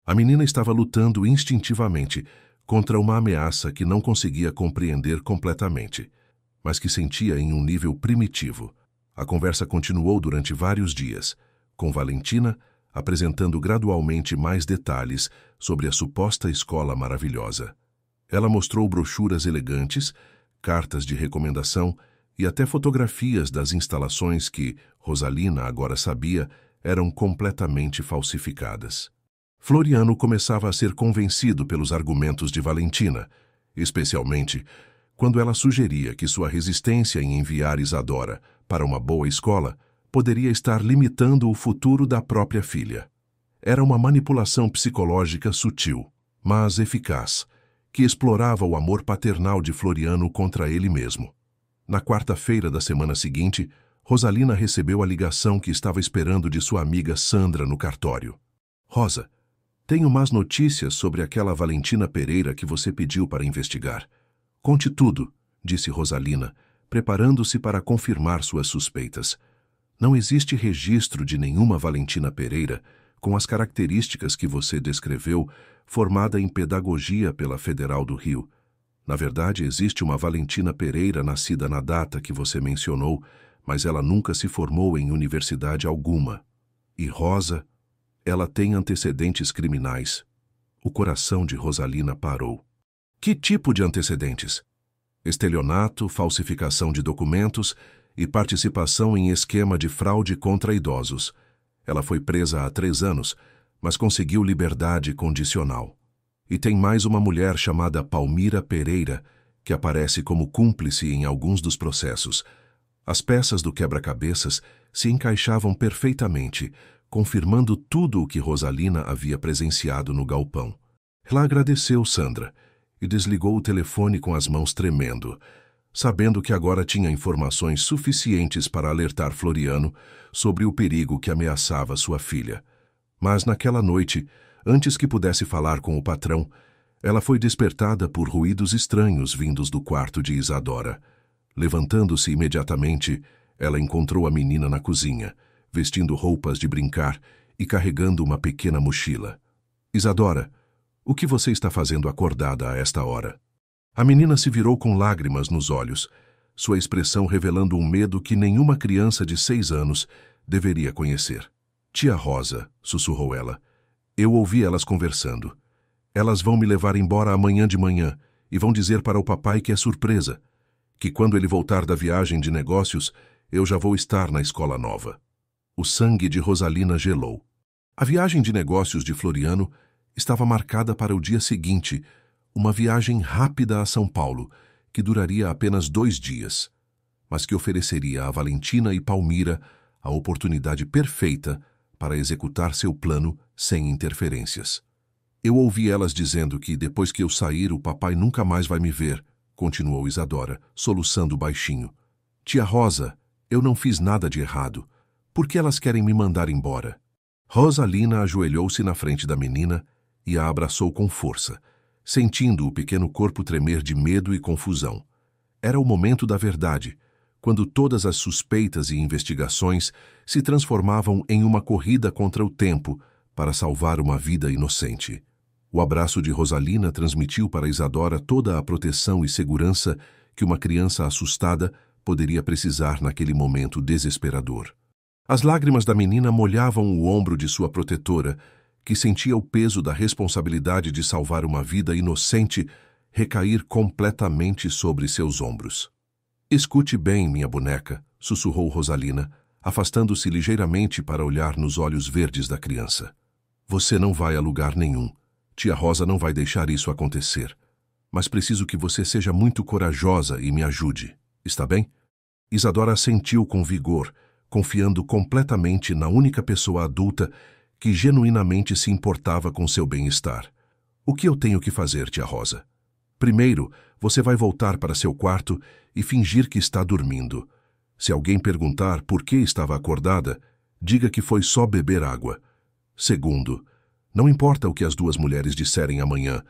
A menina estava lutando instintivamente contra uma ameaça que não conseguia compreender completamente, mas que sentia em um nível primitivo. A conversa continuou durante vários dias, com Valentina apresentando gradualmente mais detalhes sobre a suposta escola maravilhosa. Ela mostrou brochuras elegantes, cartas de recomendação e até fotografias das instalações que, Rosalina agora sabia, eram completamente falsificadas. Floriano começava a ser convencido pelos argumentos de Valentina, especialmente quando ela sugeria que sua resistência em enviar Isadora para uma boa escola poderia estar limitando o futuro da própria filha. Era uma manipulação psicológica sutil, mas eficaz, que explorava o amor paternal de Floriano contra ele mesmo. Na quarta-feira da semana seguinte, Rosalina recebeu a ligação que estava esperando de sua amiga Sandra no cartório. Rosa, tenho más notícias sobre aquela Valentina Pereira que você pediu para investigar. Conte tudo, disse Rosalina, preparando-se para confirmar suas suspeitas. Não existe registro de nenhuma Valentina Pereira com as características que você descreveu, formada em pedagogia pela Federal do Rio. Na verdade, existe uma Valentina Pereira nascida na data que você mencionou, mas ela nunca se formou em universidade alguma. E Rosa, ela tem antecedentes criminais. O coração de Rosalina parou. Que tipo de antecedentes? Estelionato, falsificação de documentos e participação em esquema de fraude contra idosos. Ela foi presa há 3 anos, mas conseguiu liberdade condicional. E tem mais uma mulher chamada Palmira Pereira, que aparece como cúmplice em alguns dos processos. As peças do quebra-cabeças se encaixavam perfeitamente, confirmando tudo o que Rosalina havia presenciado no galpão. Ela agradeceu Sandra e desligou o telefone com as mãos tremendo, sabendo que agora tinha informações suficientes para alertar Floriano sobre o perigo que ameaçava sua filha. Mas naquela noite, antes que pudesse falar com o patrão, ela foi despertada por ruídos estranhos vindos do quarto de Isadora. Levantando-se imediatamente, ela encontrou a menina na cozinha, vestindo roupas de brincar e carregando uma pequena mochila. Isadora, o que você está fazendo acordada a esta hora? A menina se virou com lágrimas nos olhos, sua expressão revelando um medo que nenhuma criança de 6 anos deveria conhecer. Tia Rosa, sussurrou ela, eu ouvi elas conversando. Elas vão me levar embora amanhã de manhã e vão dizer para o papai que é surpresa, que quando ele voltar da viagem de negócios, eu já vou estar na escola nova. O sangue de Rosalina gelou. A viagem de negócios de Floriano estava marcada para o dia seguinte, uma viagem rápida a São Paulo, que duraria apenas 2 dias, mas que ofereceria a Valentina e Palmira a oportunidade perfeita para executar seu plano sem interferências. Eu ouvi elas dizendo que depois que eu sair o papai nunca mais vai me ver, continuou Isadora, soluçando baixinho. Tia Rosa, eu não fiz nada de errado. Por que elas querem me mandar embora? Rosalina ajoelhou-se na frente da menina e a abraçou com força, sentindo o pequeno corpo tremer de medo e confusão. Era o momento da verdade, quando todas as suspeitas e investigações se transformavam em uma corrida contra o tempo para salvar uma vida inocente. O abraço de Rosalina transmitiu para Isadora toda a proteção e segurança que uma criança assustada poderia precisar naquele momento desesperador. As lágrimas da menina molhavam o ombro de sua protetora, que sentia o peso da responsabilidade de salvar uma vida inocente recair completamente sobre seus ombros. Escute bem, minha boneca, sussurrou Rosalina, afastando-se ligeiramente para olhar nos olhos verdes da criança. Você não vai a lugar nenhum. Tia Rosa não vai deixar isso acontecer. Mas preciso que você seja muito corajosa e me ajude. Está bem? Isadora assentiu com vigor, confiando completamente na única pessoa adulta que genuinamente se importava com seu bem-estar. O que eu tenho que fazer, tia Rosa? Primeiro, você vai voltar para seu quarto e fingir que está dormindo. Se alguém perguntar por que estava acordada, diga que foi só beber água. Segundo, não importa o que as duas mulheres disserem amanhã,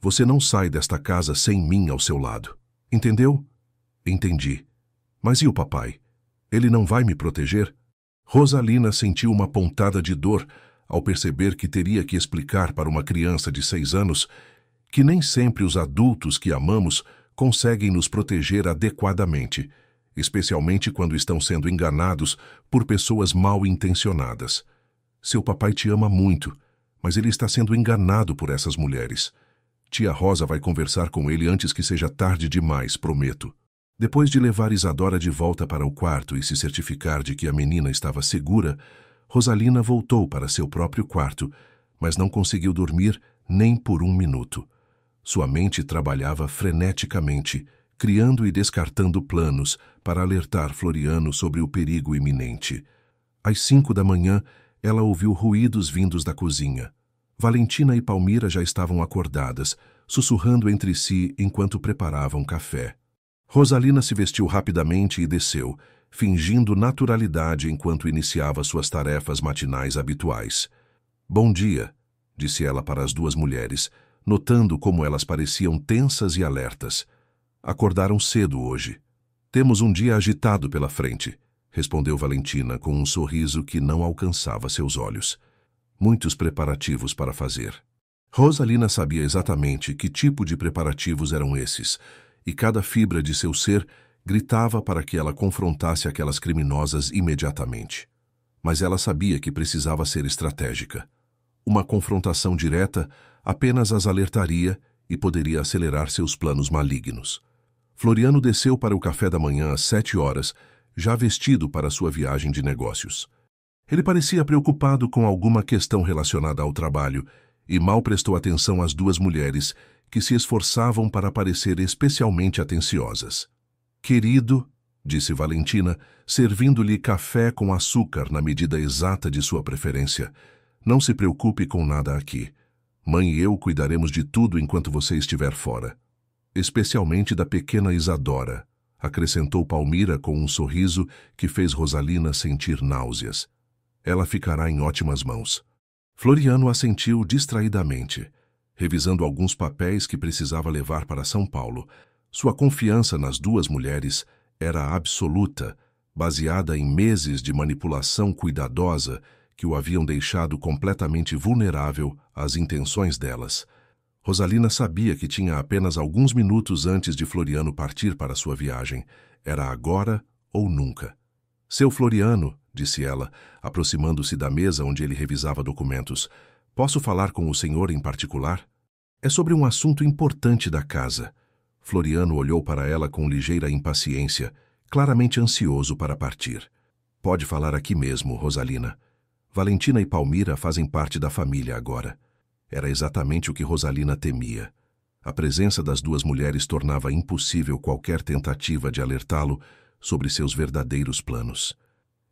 você não sai desta casa sem mim ao seu lado. Entendeu? Entendi. Mas e o papai? Ele não vai me proteger? Rosalina sentiu uma pontada de dor ao perceber que teria que explicar para uma criança de 6 anos que nem sempre os adultos que amamos conseguem nos proteger adequadamente, especialmente quando estão sendo enganados por pessoas mal intencionadas. Seu papai te ama muito, mas ele está sendo enganado por essas mulheres. Tia Rosa vai conversar com ele antes que seja tarde demais, prometo. Depois de levar Isadora de volta para o quarto e se certificar de que a menina estava segura, Rosalina voltou para seu próprio quarto, mas não conseguiu dormir nem por 1 minuto. Sua mente trabalhava freneticamente, criando e descartando planos para alertar Floriano sobre o perigo iminente. Às 5 da manhã, ela ouviu ruídos vindos da cozinha. Valentina e Palmira já estavam acordadas, sussurrando entre si enquanto preparavam café. Rosalina se vestiu rapidamente e desceu, fingindo naturalidade enquanto iniciava suas tarefas matinais habituais. "Bom dia", disse ela para as duas mulheres, notando como elas pareciam tensas e alertas. "Acordaram cedo hoje." "Temos um dia agitado pela frente", respondeu Valentina com um sorriso que não alcançava seus olhos. "Muitos preparativos para fazer." Rosalina sabia exatamente que tipo de preparativos eram esses, e cada fibra de seu ser gritava para que ela confrontasse aquelas criminosas imediatamente. Mas ela sabia que precisava ser estratégica. Uma confrontação direta apenas as alertaria e poderia acelerar seus planos malignos. Floriano desceu para o café da manhã às 7 horas, já vestido para sua viagem de negócios. Ele parecia preocupado com alguma questão relacionada ao trabalho e mal prestou atenção às duas mulheres que se esforçavam para parecer especialmente atenciosas. "Querido", disse Valentina, servindo-lhe café com açúcar na medida exata de sua preferência, "não se preocupe com nada aqui. Mãe e eu cuidaremos de tudo enquanto você estiver fora. Especialmente da pequena Isadora", acrescentou Palmira com um sorriso que fez Rosalina sentir náuseas. "Ela ficará em ótimas mãos." Floriano assentiu distraidamente, revisando alguns papéis que precisava levar para São Paulo. Sua confiança nas duas mulheres era absoluta, baseada em meses de manipulação cuidadosa que o haviam deixado completamente vulnerável às intenções delas. Rosalina sabia que tinha apenas alguns minutos antes de Floriano partir para sua viagem. Era agora ou nunca. "Seu Floriano", disse ela, aproximando-se da mesa onde ele revisava documentos, "posso falar com o senhor em particular? É sobre um assunto importante da casa." Floriano olhou para ela com ligeira impaciência, claramente ansioso para partir. "Pode falar aqui mesmo, Rosalina. Valentina e Palmira fazem parte da família agora." Era exatamente o que Rosalina temia. A presença das duas mulheres tornava impossível qualquer tentativa de alertá-lo sobre seus verdadeiros planos.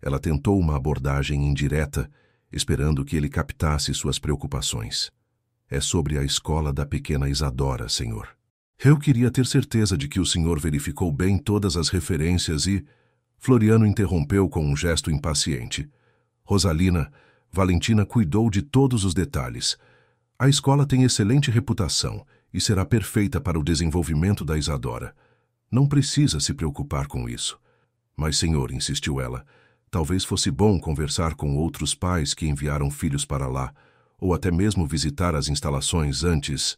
Ela tentou uma abordagem indireta, esperando que ele captasse suas preocupações. "É sobre a escola da pequena Isadora, senhor." "Eu queria ter certeza de que o senhor verificou bem todas as referências e..." Floriano interrompeu com um gesto impaciente. "Rosalina, Valentina cuidou de todos os detalhes. A escola tem excelente reputação e será perfeita para o desenvolvimento da Isadora. Não precisa se preocupar com isso." "Mas, senhor", insistiu ela, "talvez fosse bom conversar com outros pais que enviaram filhos para lá, ou até mesmo visitar as instalações antes."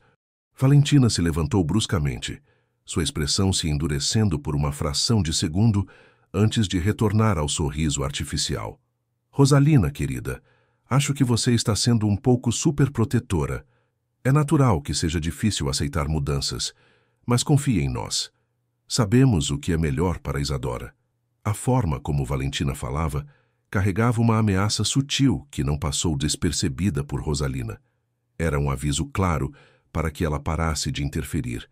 Valentina se levantou bruscamente, sua expressão se endurecendo por uma fração de segundo antes de retornar ao sorriso artificial. "Rosalina, querida, acho que você está sendo um pouco superprotetora. É natural que seja difícil aceitar mudanças, mas confie em nós. Sabemos o que é melhor para Isadora." A forma como Valentina falava carregava uma ameaça sutil que não passou despercebida por Rosalina. Era um aviso claro para que ela parasse de interferir,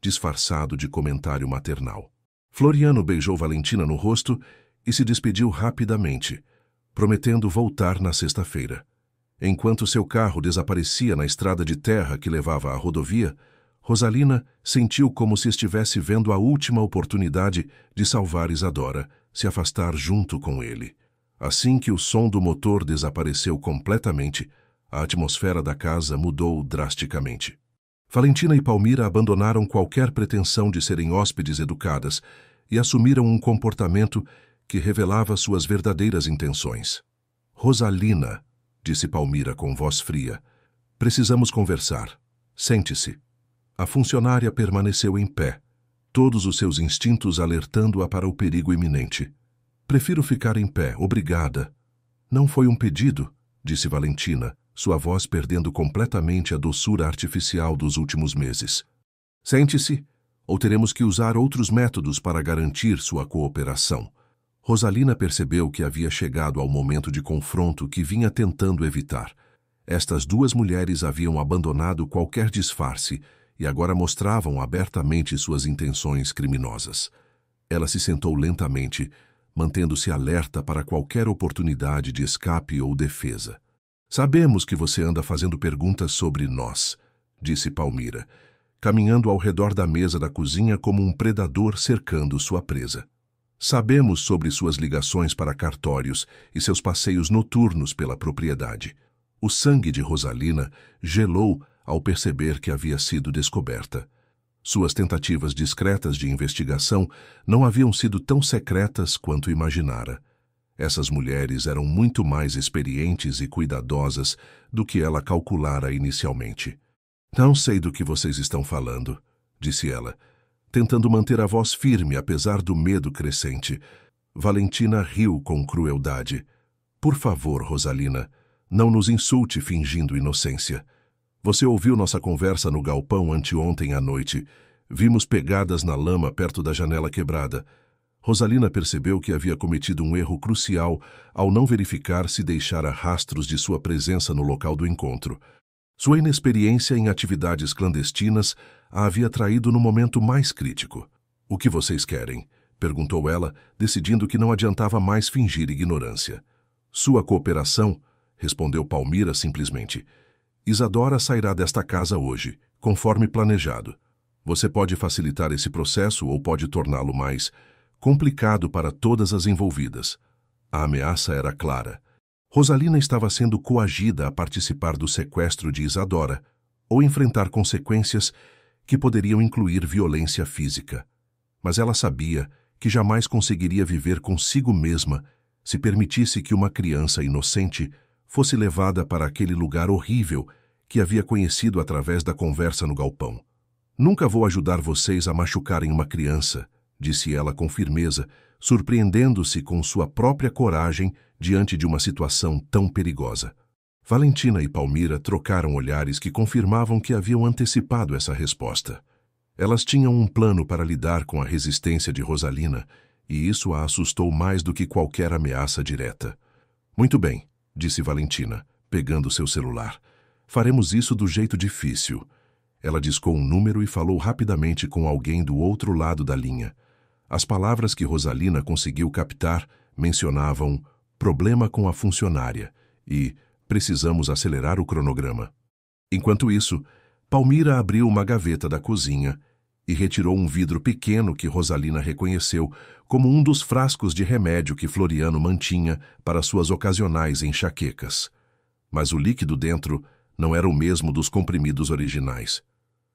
disfarçado de comentário maternal. Floriano beijou Valentina no rosto e se despediu rapidamente, prometendo voltar na sexta-feira. Enquanto seu carro desaparecia na estrada de terra que levava à rodovia, Rosalina sentiu como se estivesse vendo a última oportunidade de salvar Isadora, se afastar junto com ele. Assim que o som do motor desapareceu completamente, a atmosfera da casa mudou drasticamente. Valentina e Palmira abandonaram qualquer pretensão de serem hóspedes educadas e assumiram um comportamento que revelava suas verdadeiras intenções. Rosalina, disse Palmira com voz fria, precisamos conversar. Sente-se. A funcionária permaneceu em pé, todos os seus instintos alertando-a para o perigo iminente. Prefiro ficar em pé, obrigada. Não foi um pedido, disse Valentina, sua voz perdendo completamente a doçura artificial dos últimos meses. Sente-se, ou teremos que usar outros métodos para garantir sua cooperação. Rosalina percebeu que havia chegado ao momento de confronto que vinha tentando evitar. Estas duas mulheres haviam abandonado qualquer disfarce e agora mostravam abertamente suas intenções criminosas. Ela se sentou lentamente, mantendo-se alerta para qualquer oportunidade de escape ou defesa. Sabemos que você anda fazendo perguntas sobre nós, disse Palmira, caminhando ao redor da mesa da cozinha como um predador cercando sua presa. Sabemos sobre suas ligações para cartórios e seus passeios noturnos pela propriedade. O sangue de Rosalina gelou ao perceber que havia sido descoberta. Suas tentativas discretas de investigação não haviam sido tão secretas quanto imaginara. Essas mulheres eram muito mais experientes e cuidadosas do que ela calculara inicialmente. Não sei do que vocês estão falando, disse ela, tentando manter a voz firme apesar do medo crescente. Valentina riu com crueldade. Por favor, Rosalina, não nos insulte fingindo inocência. Você ouviu nossa conversa no galpão anteontem à noite. Vimos pegadas na lama perto da janela quebrada. Rosalina percebeu que havia cometido um erro crucial ao não verificar se deixara rastros de sua presença no local do encontro. Sua inexperiência em atividades clandestinas a havia traído no momento mais crítico. O que vocês querem? Perguntou ela, decidindo que não adiantava mais fingir ignorância. Sua cooperação, respondeu Palmira simplesmente. Isadora sairá desta casa hoje, conforme planejado. Você pode facilitar esse processo ou pode torná-lo mais complicado para todas as envolvidas. A ameaça era clara. Rosalina estava sendo coagida a participar do sequestro de Isadora ou enfrentar consequências que poderiam incluir violência física. Mas ela sabia que jamais conseguiria viver consigo mesma se permitisse que uma criança inocente fosse levada para aquele lugar horrível que havia conhecido através da conversa no galpão. Nunca vou ajudar vocês a machucarem uma criança, disse ela com firmeza, surpreendendo-se com sua própria coragem diante de uma situação tão perigosa. Valentina e Palmira trocaram olhares que confirmavam que haviam antecipado essa resposta. Elas tinham um plano para lidar com a resistência de Rosalina, e isso a assustou mais do que qualquer ameaça direta. Muito bem, disse Valentina, pegando seu celular. Faremos isso do jeito difícil. Ela discou um número e falou rapidamente com alguém do outro lado da linha. As palavras que Rosalina conseguiu captar mencionavam problema com a funcionária e precisamos acelerar o cronograma. Enquanto isso, Palmira abriu uma gaveta da cozinha e retirou um vidro pequeno que Rosalina reconheceu como um dos frascos de remédio que Floriano mantinha para suas ocasionais enxaquecas. Mas o líquido dentro não era o mesmo dos comprimidos originais.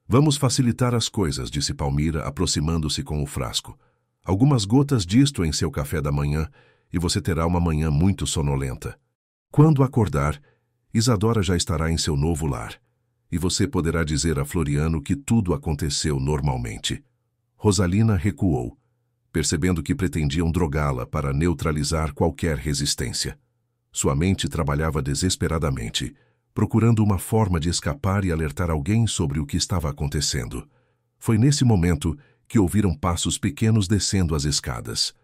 Vamos facilitar as coisas, disse Palmira, aproximando-se com o frasco. Algumas gotas disto em seu café da manhã e você terá uma manhã muito sonolenta. Quando acordar, Isadora já estará em seu novo lar. E você poderá dizer a Floriano que tudo aconteceu normalmente. Rosalina recuou, percebendo que pretendiam drogá-la para neutralizar qualquer resistência. Sua mente trabalhava desesperadamente, procurando uma forma de escapar e alertar alguém sobre o que estava acontecendo. Foi nesse momento que ouviram passos pequenos descendo as escadas.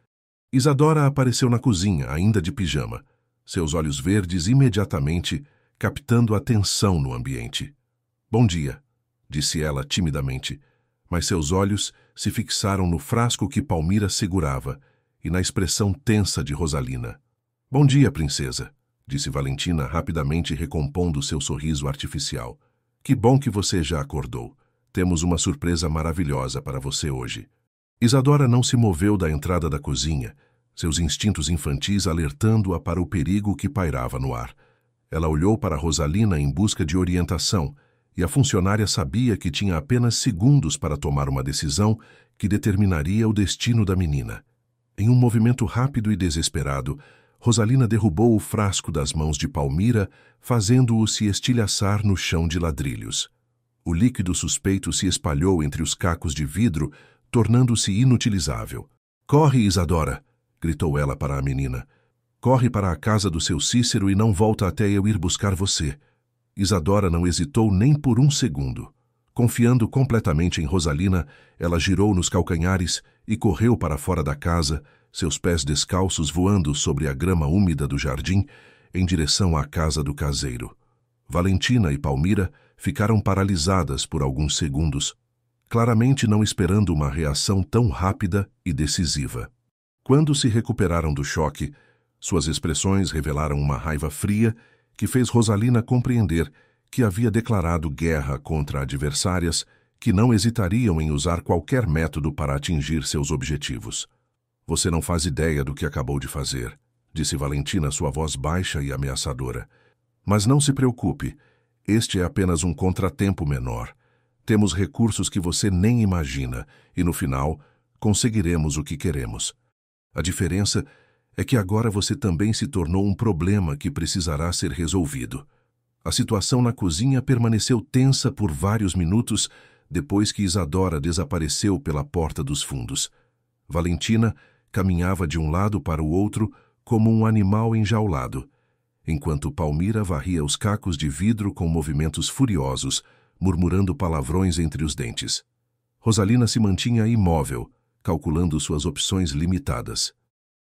Isadora apareceu na cozinha, ainda de pijama, seus olhos verdes imediatamente captando a tensão no ambiente. "Bom dia", disse ela timidamente, mas seus olhos se fixaram no frasco que Palmira segurava e na expressão tensa de Rosalina. "Bom dia, princesa", disse Valentina rapidamente recompondo seu sorriso artificial. "Que bom que você já acordou. Temos uma surpresa maravilhosa para você hoje." Isadora não se moveu da entrada da cozinha, seus instintos infantis alertando-a para o perigo que pairava no ar. Ela olhou para Rosalina em busca de orientação, e a funcionária sabia que tinha apenas segundos para tomar uma decisão que determinaria o destino da menina. Em um movimento rápido e desesperado, Rosalina derrubou o frasco das mãos de Palmira, fazendo-o se estilhaçar no chão de ladrilhos. O líquido suspeito se espalhou entre os cacos de vidro, tornando-se inutilizável. "Corre, Isadora!" gritou ela para a menina. "Corre para a casa do seu Cícero e não volta até eu ir buscar você." Isadora não hesitou nem por um segundo. Confiando completamente em Rosalina, ela girou nos calcanhares e correu para fora da casa, seus pés descalços voando sobre a grama úmida do jardim, em direção à casa do caseiro. Valentina e Palmira ficaram paralisadas por alguns segundos, claramente não esperando uma reação tão rápida e decisiva. Quando se recuperaram do choque, suas expressões revelaram uma raiva fria que fez Rosalina compreender que havia declarado guerra contra adversárias que não hesitariam em usar qualquer método para atingir seus objetivos. "Você não faz ideia do que acabou de fazer", disse Valentina, sua voz baixa e ameaçadora. "Mas não se preocupe, este é apenas um contratempo menor. Temos recursos que você nem imagina e, no final, conseguiremos o que queremos. A diferença é que agora você também se tornou um problema que precisará ser resolvido." A situação na cozinha permaneceu tensa por vários minutos depois que Isadora desapareceu pela porta dos fundos. Valentina caminhava de um lado para o outro como um animal enjaulado, enquanto Palmira varria os cacos de vidro com movimentos furiosos, murmurando palavrões entre os dentes. Rosalina se mantinha imóvel, calculando suas opções limitadas.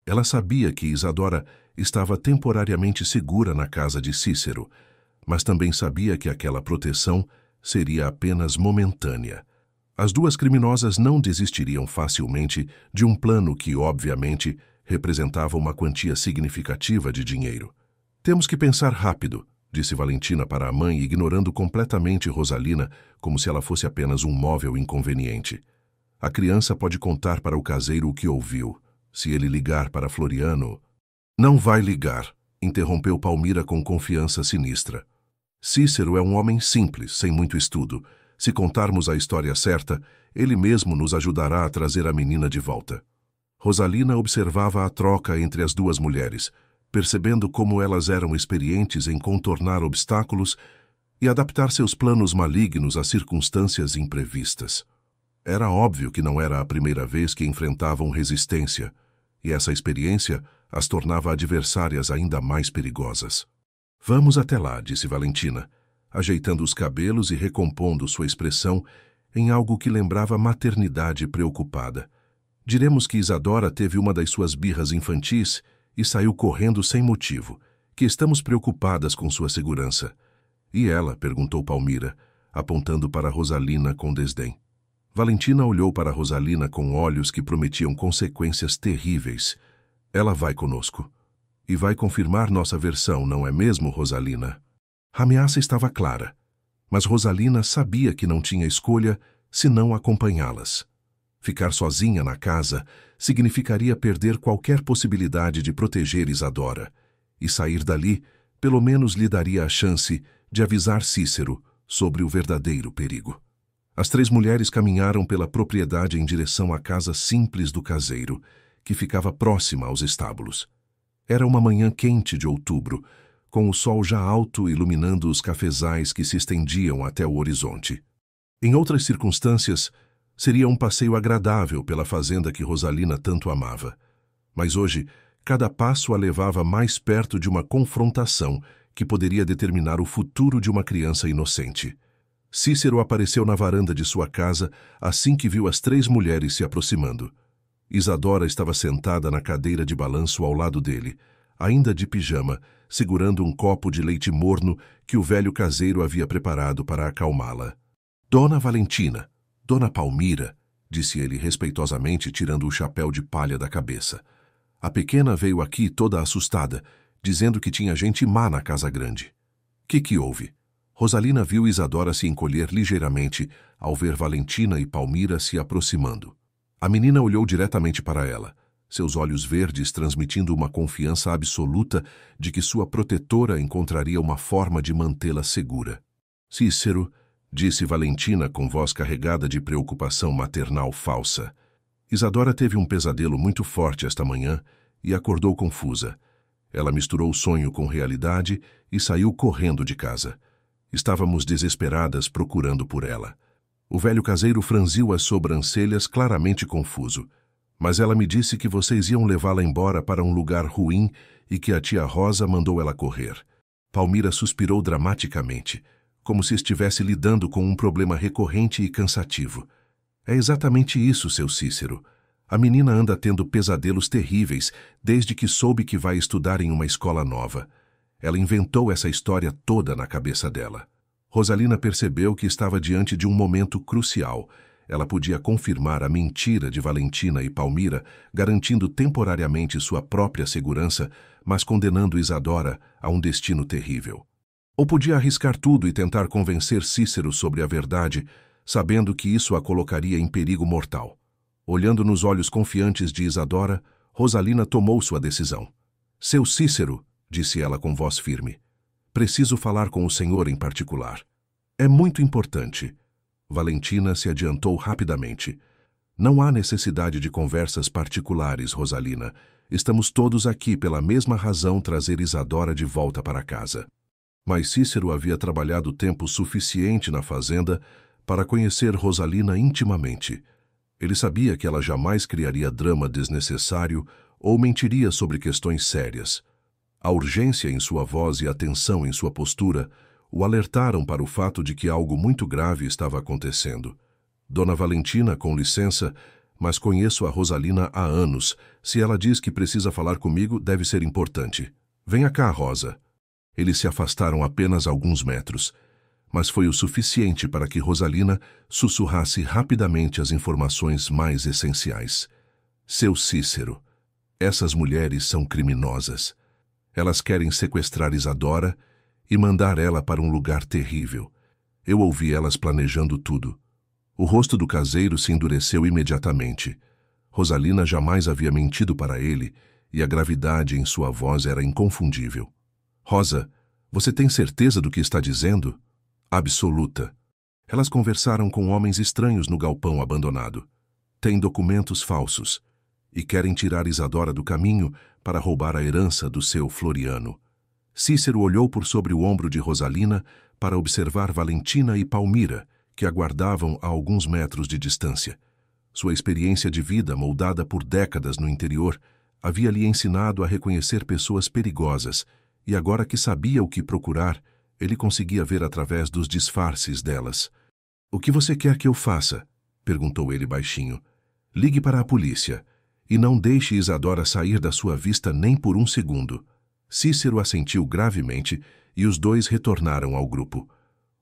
Ela sabia que Isadora estava temporariamente segura na casa de Cícero, mas também sabia que aquela proteção seria apenas momentânea. As duas criminosas não desistiriam facilmente de um plano que, obviamente, representava uma quantia significativa de dinheiro. "Temos que pensar rápido", disse Valentina para a mãe, ignorando completamente Rosalina como se ela fosse apenas um móvel inconveniente. "A criança pode contar para o caseiro o que ouviu. Se ele ligar para Floriano..." "Não vai ligar", interrompeu Palmira com confiança sinistra. "Cícero é um homem simples, sem muito estudo. Se contarmos a história certa, ele mesmo nos ajudará a trazer a menina de volta." Rosalina observava a troca entre as duas mulheres, percebendo como elas eram experientes em contornar obstáculos e adaptar seus planos malignos a circunstâncias imprevistas. Era óbvio que não era a primeira vez que enfrentavam resistência, e essa experiência as tornava adversárias ainda mais perigosas. "Vamos até lá", disse Valentina, ajeitando os cabelos e recompondo sua expressão em algo que lembrava maternidade preocupada. "Diremos que Isadora teve uma das suas birras infantis e saiu correndo sem motivo, que estamos preocupadas com sua segurança." "E ela?", perguntou Palmira, apontando para Rosalina com desdém. Valentina olhou para Rosalina com olhos que prometiam consequências terríveis. "Ela vai conosco. E vai confirmar nossa versão, não é mesmo, Rosalina?" A ameaça estava clara, mas Rosalina sabia que não tinha escolha senão acompanhá-las. Ficar sozinha na casa significaria perder qualquer possibilidade de proteger Isadora, e sair dali pelo menos lhe daria a chance de avisar Cícero sobre o verdadeiro perigo. As três mulheres caminharam pela propriedade em direção à casa simples do caseiro, que ficava próxima aos estábulos. Era uma manhã quente de outubro, com o sol já alto iluminando os cafezais que se estendiam até o horizonte. Em outras circunstâncias, seria um passeio agradável pela fazenda que Rosalina tanto amava. Mas hoje, cada passo a levava mais perto de uma confrontação que poderia determinar o futuro de uma criança inocente. Cícero apareceu na varanda de sua casa assim que viu as três mulheres se aproximando. Isadora estava sentada na cadeira de balanço ao lado dele, ainda de pijama, segurando um copo de leite morno que o velho caseiro havia preparado para acalmá-la. Dona Valentina, Dona Palmira, disse ele respeitosamente, tirando o chapéu de palha da cabeça. A pequena veio aqui toda assustada, dizendo que tinha gente má na casa grande. Que houve? Rosalina viu Isadora se encolher ligeiramente ao ver Valentina e Palmira se aproximando. A menina olhou diretamente para ela, seus olhos verdes transmitindo uma confiança absoluta de que sua protetora encontraria uma forma de mantê-la segura. Cícero, disse Valentina com voz carregada de preocupação maternal falsa. Isadora teve um pesadelo muito forte esta manhã e acordou confusa. Ela misturou o sonho com realidade e saiu correndo de casa. Estávamos desesperadas procurando por ela. O velho caseiro franziu as sobrancelhas, claramente confuso. Mas ela me disse que vocês iam levá-la embora para um lugar ruim e que a tia Rosa mandou ela correr. Palmira suspirou dramaticamente, como se estivesse lidando com um problema recorrente e cansativo. É exatamente isso, seu Cícero. A menina anda tendo pesadelos terríveis desde que soube que vai estudar em uma escola nova. Ela inventou essa história toda na cabeça dela. Rosalina percebeu que estava diante de um momento crucial. Ela podia confirmar a mentira de Valentina e Palmira, garantindo temporariamente sua própria segurança, mas condenando Isadora a um destino terrível. Ou podia arriscar tudo e tentar convencer Cícero sobre a verdade, sabendo que isso a colocaria em perigo mortal. Olhando nos olhos confiantes de Isadora, Rosalina tomou sua decisão. Seu Cícero, disse ela com voz firme, preciso falar com o senhor em particular. É muito importante. Valentina se adiantou rapidamente. Não há necessidade de conversas particulares, Rosalina. Estamos todos aqui pela mesma razão trazer Isadora de volta para casa. Mas Cícero havia trabalhado tempo suficiente na fazenda para conhecer Rosalina intimamente. Ele sabia que ela jamais criaria drama desnecessário ou mentiria sobre questões sérias. A urgência em sua voz e a tensão em sua postura o alertaram para o fato de que algo muito grave estava acontecendo. Dona Valentina, com licença, mas conheço a Rosalina há anos. Se ela diz que precisa falar comigo, deve ser importante. Venha cá, Rosa. Eles se afastaram apenas alguns metros, mas foi o suficiente para que Rosalina sussurrasse rapidamente as informações mais essenciais. Seu Cícero, essas mulheres são criminosas. Elas querem sequestrar Isadora e mandar ela para um lugar terrível. Eu ouvi elas planejando tudo. O rosto do caseiro se endureceu imediatamente. Rosalina jamais havia mentido para ele e a gravidade em sua voz era inconfundível. Rosa, você tem certeza do que está dizendo? Absoluta. Elas conversaram com homens estranhos no galpão abandonado. Têm documentos falsos e querem tirar Isadora do caminho para roubar a herança do seu Floriano. Cícero olhou por sobre o ombro de Rosalina para observar Valentina e Palmira, que aguardavam a alguns metros de distância. Sua experiência de vida, moldada por décadas no interior, havia lhe ensinado a reconhecer pessoas perigosas, e agora que sabia o que procurar, ele conseguia ver através dos disfarces delas. "O que você quer que eu faça?" perguntou ele baixinho. "Ligue para a polícia, e não deixe Isadora sair da sua vista nem por um segundo." Cícero assentiu gravemente e os dois retornaram ao grupo.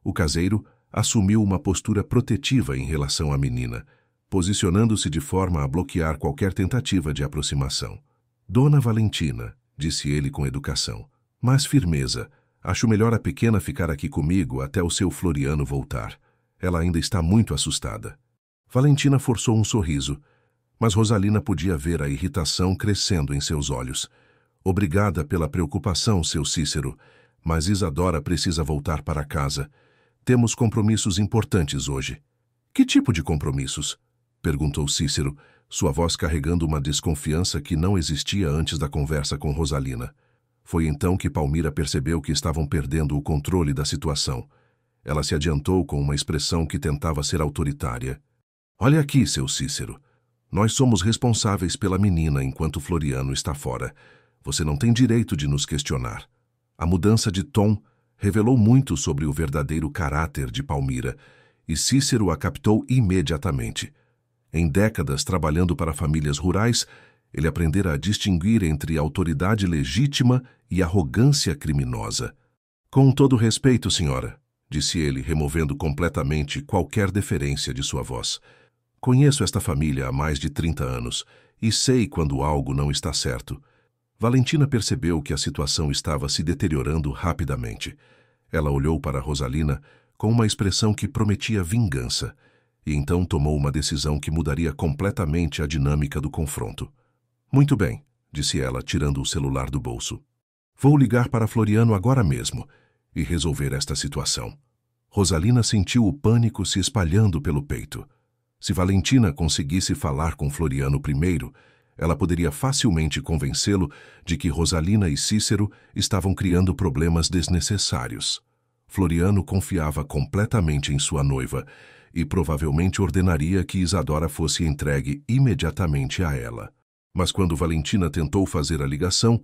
O caseiro assumiu uma postura protetiva em relação à menina, posicionando-se de forma a bloquear qualquer tentativa de aproximação. "Dona Valentina", disse ele com educação, "mas firmeza. Acho melhor a pequena ficar aqui comigo até o seu Floriano voltar. Ela ainda está muito assustada." Valentina forçou um sorriso, mas Rosalina podia ver a irritação crescendo em seus olhos. "Obrigada pela preocupação, seu Cícero, mas Isadora precisa voltar para casa. Temos compromissos importantes hoje." "Que tipo de compromissos?" perguntou Cícero, sua voz carregando uma desconfiança que não existia antes da conversa com Rosalina. Foi então que Palmira percebeu que estavam perdendo o controle da situação. Ela se adiantou com uma expressão que tentava ser autoritária. "Olha aqui, seu Cícero. Nós somos responsáveis pela menina enquanto Floriano está fora. Você não tem direito de nos questionar." A mudança de tom revelou muito sobre o verdadeiro caráter de Palmira, e Cícero a captou imediatamente. Em décadas trabalhando para famílias rurais, ele aprendera a distinguir entre autoridade legítima e arrogância criminosa. Com todo respeito, senhora, disse ele, removendo completamente qualquer deferência de sua voz. Conheço esta família há mais de 30 anos e sei quando algo não está certo. Valentina percebeu que a situação estava se deteriorando rapidamente. Ela olhou para Rosalina com uma expressão que prometia vingança, e então tomou uma decisão que mudaria completamente a dinâmica do confronto. Muito bem, disse ela, tirando o celular do bolso. Vou ligar para Floriano agora mesmo e resolver esta situação. Rosalina sentiu o pânico se espalhando pelo peito. Se Valentina conseguisse falar com Floriano primeiro, ela poderia facilmente convencê-lo de que Rosalina e Cícero estavam criando problemas desnecessários. Floriano confiava completamente em sua noiva e provavelmente ordenaria que Isadora fosse entregue imediatamente a ela. Mas quando Valentina tentou fazer a ligação,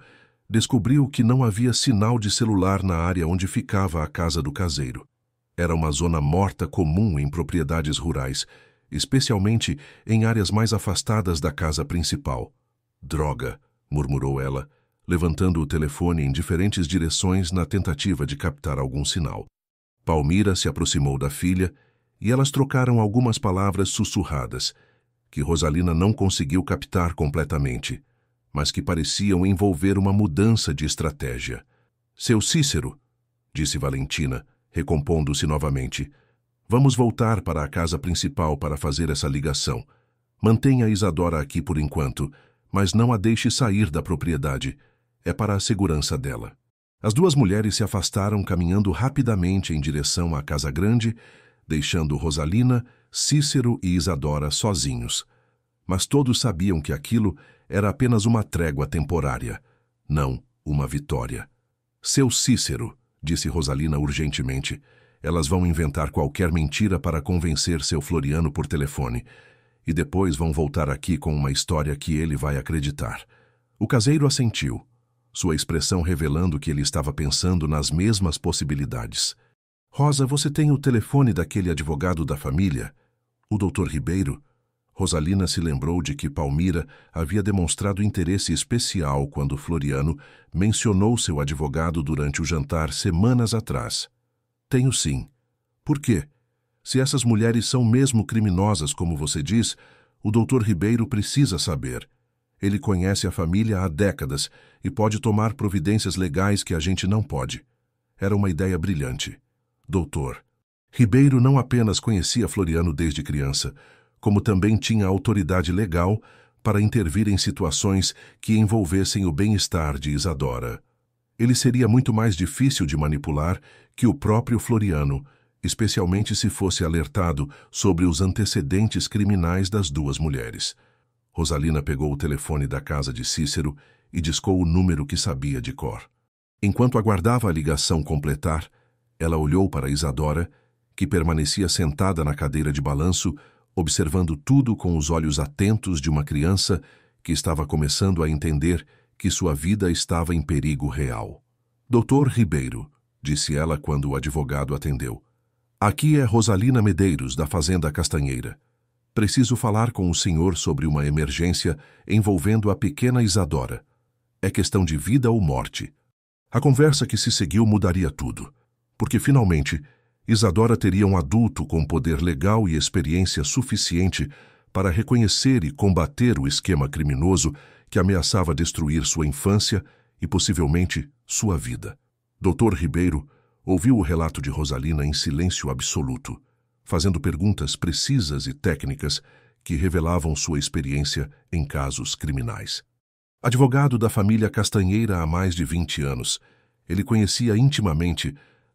descobriu que não havia sinal de celular na área onde ficava a casa do caseiro. Era uma zona morta comum em propriedades rurais, especialmente em áreas mais afastadas da casa principal. Droga, murmurou ela, levantando o telefone em diferentes direções na tentativa de captar algum sinal. Palmira se aproximou da filha e elas trocaram algumas palavras sussurradas, que Rosalina não conseguiu captar completamente, mas que pareciam envolver uma mudança de estratégia. Seu Cícero, disse Valentina, recompondo-se novamente. Vamos voltar para a casa principal para fazer essa ligação. Mantenha Isadora aqui por enquanto, mas não a deixe sair da propriedade. É para a segurança dela. As duas mulheres se afastaram caminhando rapidamente em direção à casa grande, deixando Rosalina, Cícero e Isadora sozinhos. Mas todos sabiam que aquilo era apenas uma trégua temporária, não uma vitória. Seu Cícero, disse Rosalina urgentemente, elas vão inventar qualquer mentira para convencer seu Floriano por telefone, e depois vão voltar aqui com uma história que ele vai acreditar. O caseiro assentiu, sua expressão revelando que ele estava pensando nas mesmas possibilidades. Rosa, você tem o telefone daquele advogado da família? O Dr. Ribeiro? Rosalina se lembrou de que Palmira havia demonstrado interesse especial quando Floriano mencionou seu advogado durante o jantar semanas atrás. Tenho sim. Por quê? Se essas mulheres são mesmo criminosas, como você diz, o Dr. Ribeiro precisa saber. Ele conhece a família há décadas e pode tomar providências legais que a gente não pode. Era uma ideia brilhante. Doutor. Ribeiro não apenas conhecia Floriano desde criança, como também tinha autoridade legal para intervir em situações que envolvessem o bem-estar de Isadora. Ele seria muito mais difícil de manipular que o próprio Floriano, especialmente se fosse alertado sobre os antecedentes criminais das duas mulheres. Rosalina pegou o telefone da casa de Cícero e discou o número que sabia de cor. Enquanto aguardava a ligação completar, ela olhou para Isadora, que permanecia sentada na cadeira de balanço, observando tudo com os olhos atentos de uma criança que estava começando a entender que sua vida estava em perigo real. Doutor Ribeiro, disse ela quando o advogado atendeu. Aqui é Rosalina Medeiros, da Fazenda Castanheira. Preciso falar com o senhor sobre uma emergência envolvendo a pequena Isadora. É questão de vida ou morte. A conversa que se seguiu mudaria tudo, porque finalmente Isadora teria um adulto com poder legal e experiência suficiente para reconhecer e combater o esquema criminoso que ameaçava destruir sua infância e possivelmente sua vida. Dr. Ribeiro ouviu o relato de Rosalina em silêncio absoluto, fazendo perguntas precisas e técnicas que revelavam sua experiência em casos criminais. Advogado da família Castanheira há mais de 20 anos, ele conhecia intimamente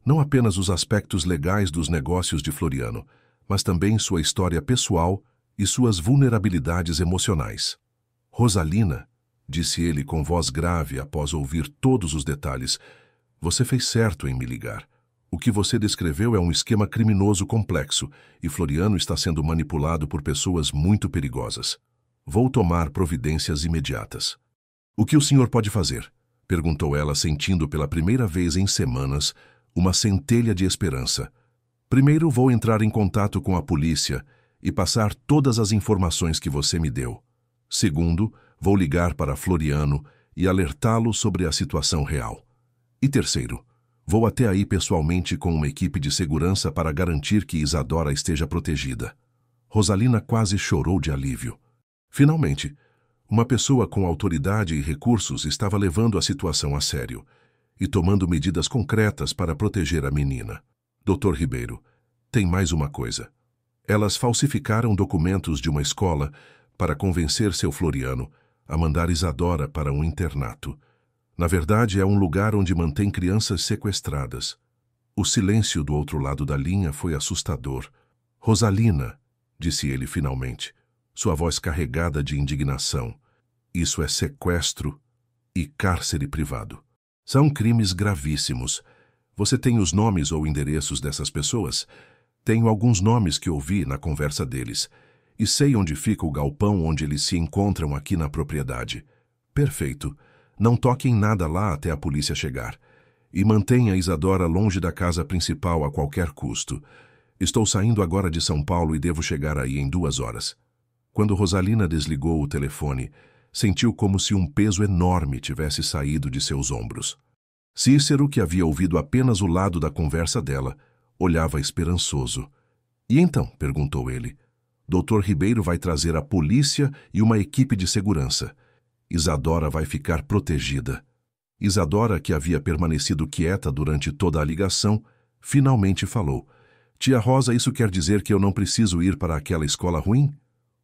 não apenas os aspectos legais dos negócios de Floriano, mas também sua história pessoal e suas vulnerabilidades emocionais. Rosalina, disse ele com voz grave após ouvir todos os detalhes, você fez certo em me ligar. O que você descreveu é um esquema criminoso complexo e Floriano está sendo manipulado por pessoas muito perigosas. Vou tomar providências imediatas. O que o senhor pode fazer? Perguntou ela, sentindo pela primeira vez em semanas uma centelha de esperança. Primeiro vou entrar em contato com a polícia e passar todas as informações que você me deu. Segundo, vou ligar para Floriano e alertá-lo sobre a situação real. E terceiro, vou até aí pessoalmente com uma equipe de segurança para garantir que Isadora esteja protegida. Rosalina quase chorou de alívio. Finalmente, uma pessoa com autoridade e recursos estava levando a situação a sério e tomando medidas concretas para proteger a menina. Dr. Ribeiro, tem mais uma coisa. Elas falsificaram documentos de uma escola para convencer seu Floriano a mandar Isadora para um internato. Na verdade, é um lugar onde mantém crianças sequestradas. O silêncio do outro lado da linha foi assustador. Rosalina, disse ele finalmente, sua voz carregada de indignação. Isso é sequestro e cárcere privado. São crimes gravíssimos. Você tem os nomes ou endereços dessas pessoas? Tenho alguns nomes que ouvi na conversa deles. E sei onde fica o galpão onde eles se encontram aqui na propriedade. Perfeito. Não toque em nada lá até a polícia chegar. E mantenha Isadora longe da casa principal a qualquer custo. Estou saindo agora de São Paulo e devo chegar aí em 2 horas. Quando Rosalina desligou o telefone, sentiu como se um peso enorme tivesse saído de seus ombros. Cícero, que havia ouvido apenas o lado da conversa dela, olhava esperançoso. E então? Perguntou ele. Dr. Ribeiro vai trazer a polícia e uma equipe de segurança. Isadora vai ficar protegida. Isadora, que havia permanecido quieta durante toda a ligação, finalmente falou. Tia Rosa, isso quer dizer que eu não preciso ir para aquela escola ruim?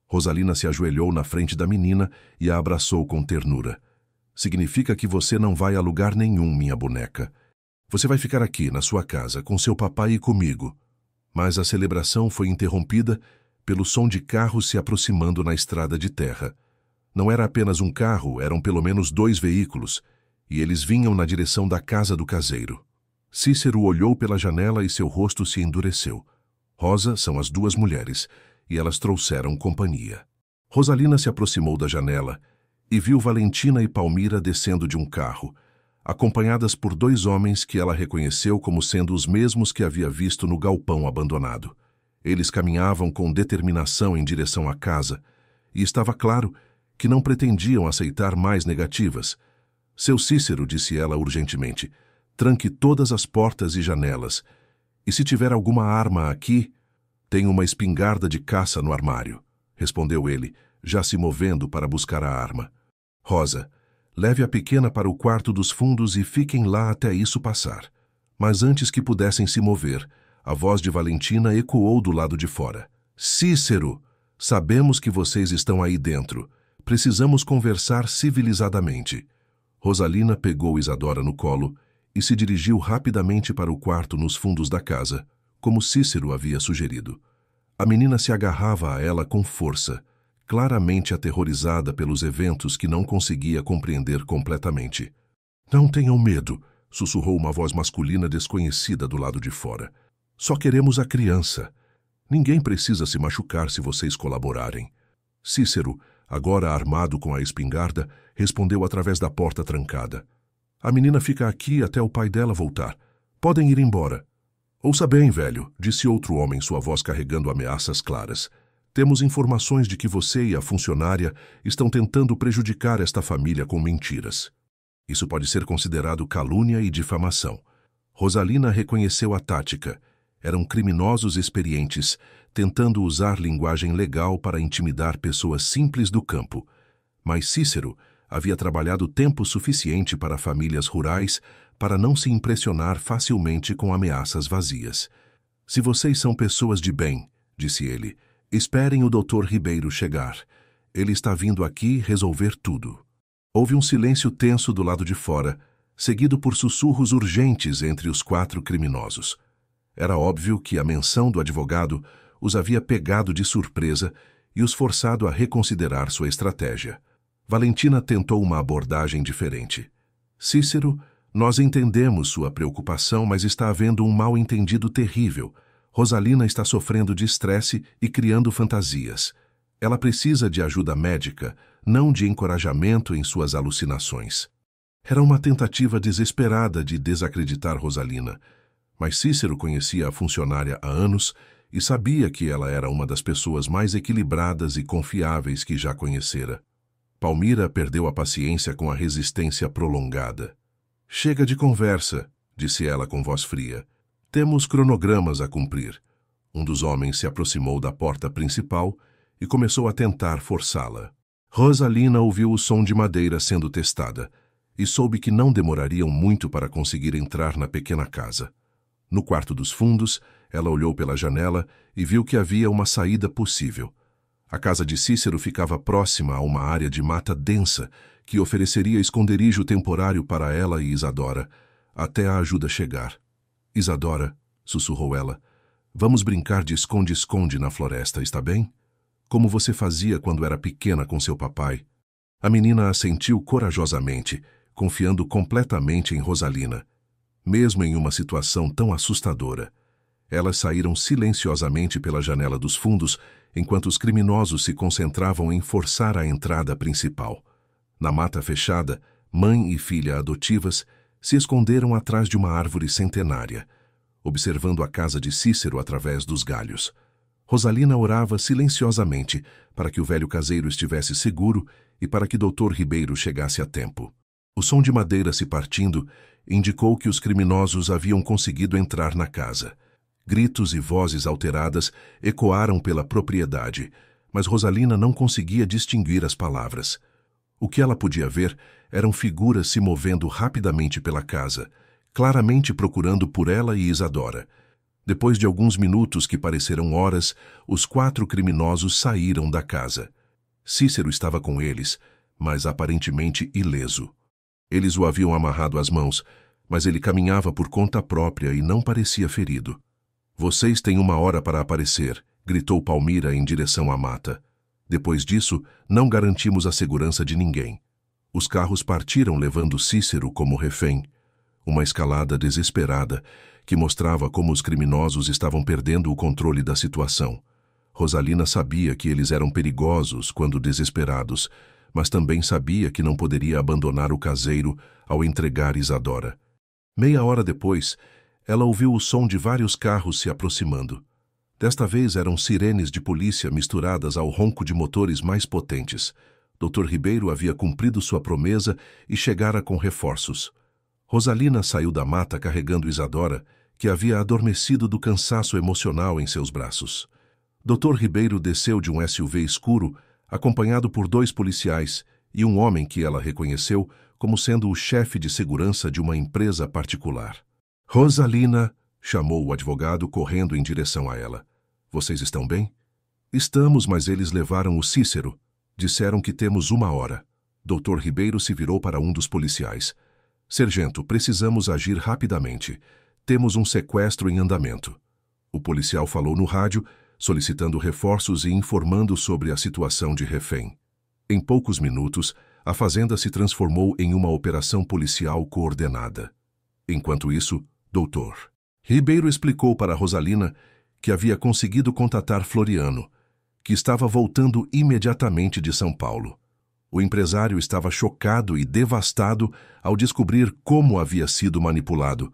Rosalina se ajoelhou na frente da menina e a abraçou com ternura. Significa que você não vai a lugar nenhum, minha boneca. Você vai ficar aqui, na sua casa, com seu papai e comigo. Mas a celebração foi interrompida pelo som de carros se aproximando na estrada de terra. Não era apenas um carro, eram pelo menos 2 veículos, e eles vinham na direção da casa do caseiro. Cícero olhou pela janela e seu rosto se endureceu. Rosa são as 2 mulheres, e elas trouxeram companhia. Rosalina se aproximou da janela e viu Valentina e Palmira descendo de um carro, acompanhadas por 2 homens que ela reconheceu como sendo os mesmos que havia visto no galpão abandonado. Eles caminhavam com determinação em direção à casa, e estava claro que não pretendiam aceitar mais negativas. Seu Cícero, disse ela urgentemente, tranque todas as portas e janelas, e se tiver alguma arma aqui... Tenho uma espingarda de caça no armário, respondeu ele, já se movendo para buscar a arma. Rosa, leve a pequena para o quarto dos fundos e fiquem lá até isso passar. Mas antes que pudessem se mover, a voz de Valentina ecoou do lado de fora. Cícero, sabemos que vocês estão aí dentro. Precisamos conversar civilizadamente. Rosalina pegou Isadora no colo e se dirigiu rapidamente para o quarto nos fundos da casa, como Cícero havia sugerido. A menina se agarrava a ela com força, claramente aterrorizada pelos eventos que não conseguia compreender completamente. Não tenham medo, sussurrou uma voz masculina desconhecida do lado de fora. Só queremos a criança. Ninguém precisa se machucar se vocês colaborarem. Cícero, agora armado com a espingarda, respondeu através da porta trancada. A menina fica aqui até o pai dela voltar. Podem ir embora. Ouça bem, velho, disse outro homem, sua voz carregando ameaças claras. Temos informações de que você e a funcionária estão tentando prejudicar esta família com mentiras. Isso pode ser considerado calúnia e difamação. Rosalina reconheceu a tática. Eram criminosos experientes, tentando usar linguagem legal para intimidar pessoas simples do campo. Mas Cícero havia trabalhado tempo suficiente para famílias rurais para não se impressionar facilmente com ameaças vazias. Se vocês são pessoas de bem, disse ele, esperem o Dr. Ribeiro chegar. Ele está vindo aqui resolver tudo. Houve um silêncio tenso do lado de fora, seguido por sussurros urgentes entre os 4 criminosos. Era óbvio que a menção do advogado os havia pegado de surpresa e os forçado a reconsiderar sua estratégia. Valentina tentou uma abordagem diferente. Cícero, nós entendemos sua preocupação, mas está havendo um mal-entendido terrível. Rosalina está sofrendo de estresse e criando fantasias. Ela precisa de ajuda médica, não de encorajamento em suas alucinações. Era uma tentativa desesperada de desacreditar Rosalina, mas Cícero conhecia a funcionária há anos e sabia que ela era uma das pessoas mais equilibradas e confiáveis que já conhecera. Palmira perdeu a paciência com a resistência prolongada. "Chega de conversa", disse ela com voz fria. "Temos cronogramas a cumprir." Um dos homens se aproximou da porta principal e começou a tentar forçá-la. Rosalina ouviu o som de madeira sendo testada e soube que não demorariam muito para conseguir entrar na pequena casa. No quarto dos fundos, ela olhou pela janela e viu que havia uma saída possível. A casa de Cícero ficava próxima a uma área de mata densa que ofereceria esconderijo temporário para ela e Isadora, até a ajuda chegar. "Isadora", sussurrou ela, "vamos brincar de esconde-esconde na floresta, está bem? Como você fazia quando era pequena com seu papai." A menina assentiu corajosamente, confiando completamente em Rosalina. Mesmo em uma situação tão assustadora, elas saíram silenciosamente pela janela dos fundos, enquanto os criminosos se concentravam em forçar a entrada principal. Na mata fechada, mãe e filha adotivas se esconderam atrás de uma árvore centenária, observando a casa de Cícero através dos galhos. Rosalina orava silenciosamente para que o velho caseiro estivesse seguro e para que Dr. Ribeiro chegasse a tempo. O som de madeira se partindo indicou que os criminosos haviam conseguido entrar na casa. Gritos e vozes alteradas ecoaram pela propriedade, mas Rosalina não conseguia distinguir as palavras. O que ela podia ver eram figuras se movendo rapidamente pela casa, claramente procurando por ela e Isadora. Depois de alguns minutos que pareceram horas, os 4 criminosos saíram da casa. Cícero estava com eles, mas aparentemente ileso. Eles o haviam amarrado às mãos, mas ele caminhava por conta própria e não parecia ferido. "Vocês têm 1 hora para aparecer", gritou Palmira em direção à mata. "Depois disso, não garantimos a segurança de ninguém." Os carros partiram levando Cícero como refém. Uma escalada desesperada que mostrava como os criminosos estavam perdendo o controle da situação. Rosalina sabia que eles eram perigosos quando desesperados, mas também sabia que não poderia abandonar o caseiro ao entregar Isadora. Meia hora depois, ela ouviu o som de vários carros se aproximando. Desta vez eram sirenes de polícia misturadas ao ronco de motores mais potentes. Dr. Ribeiro havia cumprido sua promessa e chegara com reforços. Rosalina saiu da mata carregando Isadora, que havia adormecido do cansaço emocional em seus braços. Dr. Ribeiro desceu de um SUV escuro, acompanhado por 2 policiais e um homem que ela reconheceu como sendo o chefe de segurança de uma empresa particular. "Rosalina", chamou o advogado, correndo em direção a ela. "Vocês estão bem?" "Estamos, mas eles levaram o Cícero. Disseram que temos 1 hora." Dr. Ribeiro se virou para um dos policiais. "Sargento, precisamos agir rapidamente. Temos um sequestro em andamento." O policial falou no rádio, solicitando reforços e informando sobre a situação de refém. Em poucos minutos, a fazenda se transformou em uma operação policial coordenada. Enquanto isso, Dr. Ribeiro explicou para Rosalina que havia conseguido contatar Floriano, que estava voltando imediatamente de São Paulo. O empresário estava chocado e devastado ao descobrir como havia sido manipulado,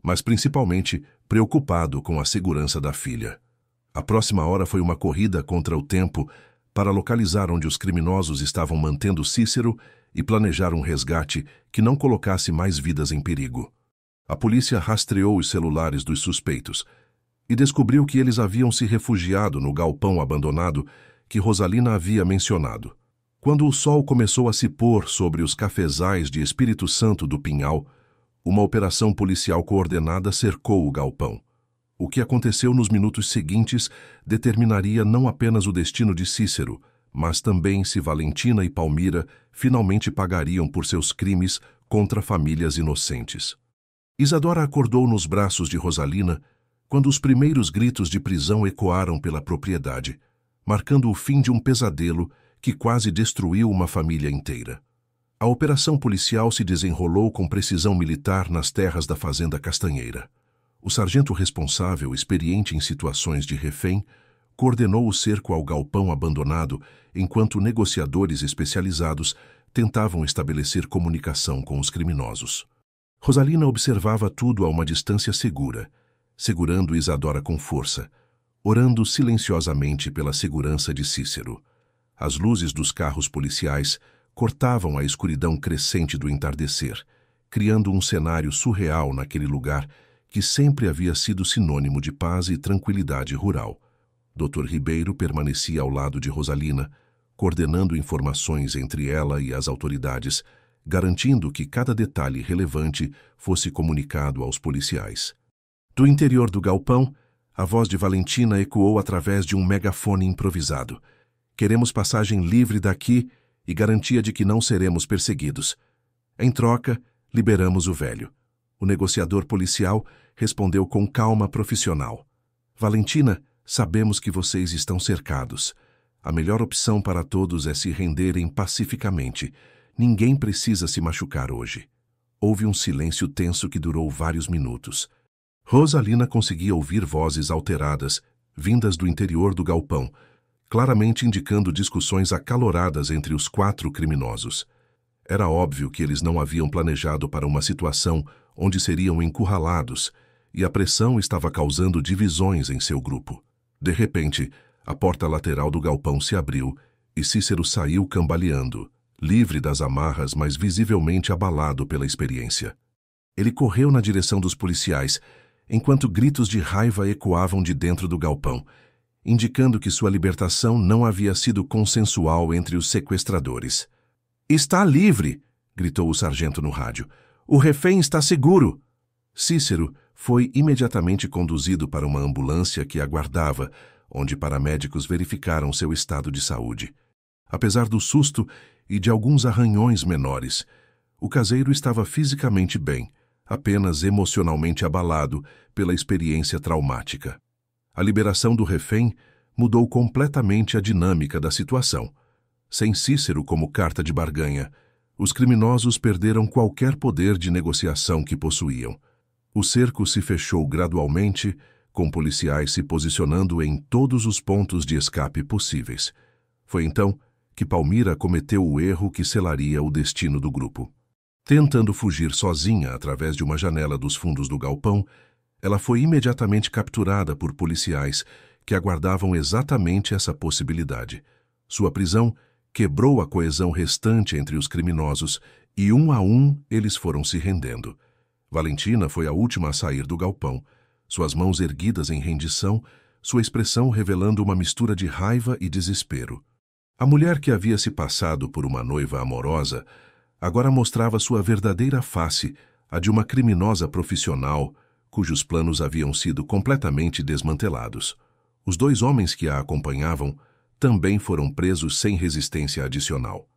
mas principalmente preocupado com a segurança da filha. A próxima hora foi uma corrida contra o tempo para localizar onde os criminosos estavam mantendo Cícero e planejar um resgate que não colocasse mais vidas em perigo. A polícia rastreou os celulares dos suspeitos e descobriu que eles haviam se refugiado no galpão abandonado que Rosalina havia mencionado. Quando o sol começou a se pôr sobre os cafezais de Espírito Santo do Pinhal, uma operação policial coordenada cercou o galpão. O que aconteceu nos minutos seguintes determinaria não apenas o destino de Cícero, mas também se Valentina e Palmira finalmente pagariam por seus crimes contra famílias inocentes. Isadora acordou nos braços de Rosalina quando os primeiros gritos de prisão ecoaram pela propriedade, marcando o fim de um pesadelo que quase destruiu uma família inteira. A operação policial se desenrolou com precisão militar nas terras da Fazenda Castanheira. O sargento responsável, experiente em situações de refém, coordenou o cerco ao galpão abandonado enquanto negociadores especializados tentavam estabelecer comunicação com os criminosos. Rosalina observava tudo a uma distância segura, segurando Isadora com força. orando silenciosamente pela segurança de Cícero. As luzes dos carros policiais cortavam a escuridão crescente do entardecer, criando um cenário surreal naquele lugar que sempre havia sido sinônimo de paz e tranquilidade rural. Dr. Ribeiro permanecia ao lado de Rosalina, coordenando informações entre ela e as autoridades, garantindo que cada detalhe relevante fosse comunicado aos policiais. Do interior do galpão, a voz de Valentina ecoou através de um megafone improvisado. Queremos passagem livre daqui e garantia de que não seremos perseguidos. Em troca, liberamos o velho. O negociador policial respondeu com calma profissional. Valentina, sabemos que vocês estão cercados. A melhor opção para todos é se renderem pacificamente. Ninguém precisa se machucar hoje. Houve um silêncio tenso que durou vários minutos. Rosalina conseguia ouvir vozes alteradas, vindas do interior do galpão, claramente indicando discussões acaloradas entre os 4 criminosos. Era óbvio que eles não haviam planejado para uma situação onde seriam encurralados, e a pressão estava causando divisões em seu grupo. De repente, a porta lateral do galpão se abriu e Cícero saiu cambaleando, livre das amarras, mas visivelmente abalado pela experiência. Ele correu na direção dos policiais, enquanto gritos de raiva ecoavam de dentro do galpão, indicando que sua libertação não havia sido consensual entre os sequestradores. "Está livre!" gritou o sargento no rádio. "O refém está seguro!" Cícero foi imediatamente conduzido para uma ambulância que aguardava, onde paramédicos verificaram seu estado de saúde. Apesar do susto e de alguns arranhões menores, o caseiro estava fisicamente bem, apenas emocionalmente abalado pela experiência traumática. A liberação do refém mudou completamente a dinâmica da situação. Sem Cícero como carta de barganha, os criminosos perderam qualquer poder de negociação que possuíam. O cerco se fechou gradualmente, com policiais se posicionando em todos os pontos de escape possíveis. Foi então que Palmira cometeu o erro que selaria o destino do grupo. Tentando fugir sozinha através de uma janela dos fundos do galpão, ela foi imediatamente capturada por policiais que aguardavam exatamente essa possibilidade. Sua prisão quebrou a coesão restante entre os criminosos e, um a um, eles foram se rendendo. Valentina foi a última a sair do galpão, suas mãos erguidas em rendição, sua expressão revelando uma mistura de raiva e desespero. A mulher que havia se passado por uma noiva amorosa agora mostrava sua verdadeira face, a de uma criminosa profissional, cujos planos haviam sido completamente desmantelados. Os 2 homens que a acompanhavam também foram presos sem resistência adicional.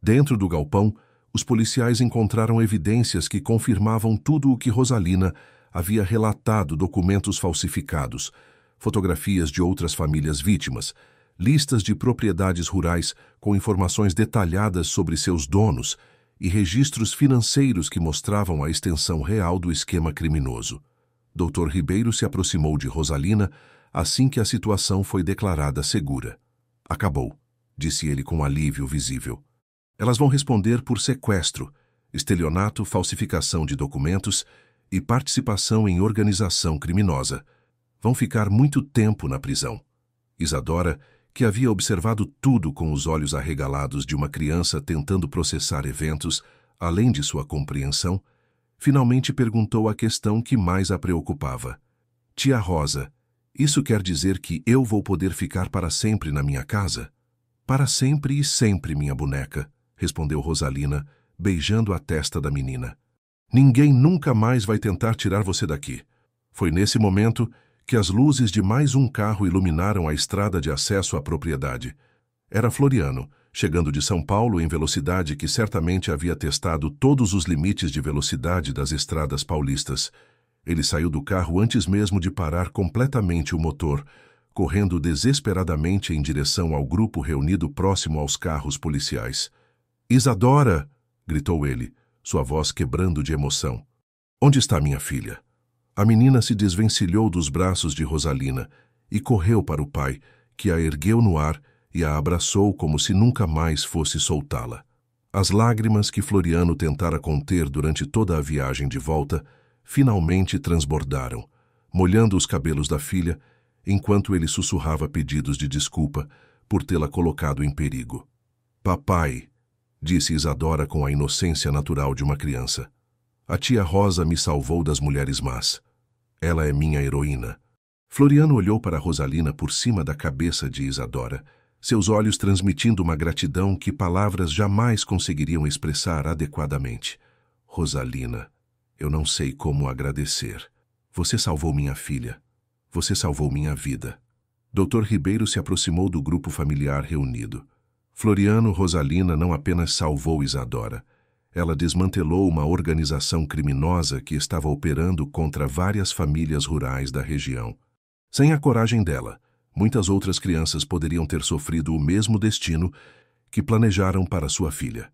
Dentro do galpão, os policiais encontraram evidências que confirmavam tudo o que Rosalina havia relatado: documentos falsificados, fotografias de outras famílias vítimas, listas de propriedades rurais com informações detalhadas sobre seus donos e registros financeiros que mostravam a extensão real do esquema criminoso. Dr. Ribeiro se aproximou de Rosalina assim que a situação foi declarada segura. "Acabou", disse ele com alívio visível. "Elas vão responder por sequestro, estelionato, falsificação de documentos e participação em organização criminosa. Vão ficar muito tempo na prisão." Isadora, que havia observado tudo com os olhos arregalados de uma criança tentando processar eventos, além de sua compreensão, finalmente perguntou a questão que mais a preocupava. "Tia Rosa, isso quer dizer que eu vou poder ficar para sempre na minha casa?" "Para sempre e sempre, minha boneca", respondeu Rosalina, beijando a testa da menina. "Ninguém nunca mais vai tentar tirar você daqui." Foi nesse momento que as luzes de mais um carro iluminaram a estrada de acesso à propriedade. Era Floriano, chegando de São Paulo em velocidade que certamente havia testado todos os limites de velocidade das estradas paulistas. Ele saiu do carro antes mesmo de parar completamente o motor, correndo desesperadamente em direção ao grupo reunido próximo aos carros policiais. "Isadora!" gritou ele, sua voz quebrando de emoção. "Onde está minha filha?" A menina se desvencilhou dos braços de Rosalina e correu para o pai, que a ergueu no ar e a abraçou como se nunca mais fosse soltá-la. As lágrimas que Floriano tentara conter durante toda a viagem de volta finalmente transbordaram, molhando os cabelos da filha enquanto ele sussurrava pedidos de desculpa por tê-la colocado em perigo. Papai, disse Isadora com a inocência natural de uma criança. A tia Rosa me salvou das mulheres más. Ela é minha heroína. Floriano olhou para Rosalina por cima da cabeça de Isadora, seus olhos transmitindo uma gratidão que palavras jamais conseguiriam expressar adequadamente. Rosalina, eu não sei como agradecer. Você salvou minha filha. Você salvou minha vida. Dr. Ribeiro se aproximou do grupo familiar reunido. Floriano Rosalina não apenas salvou Isadora. Ela desmantelou uma organização criminosa que estava operando contra várias famílias rurais da região. Sem a coragem dela, muitas outras crianças poderiam ter sofrido o mesmo destino que planejaram para sua filha.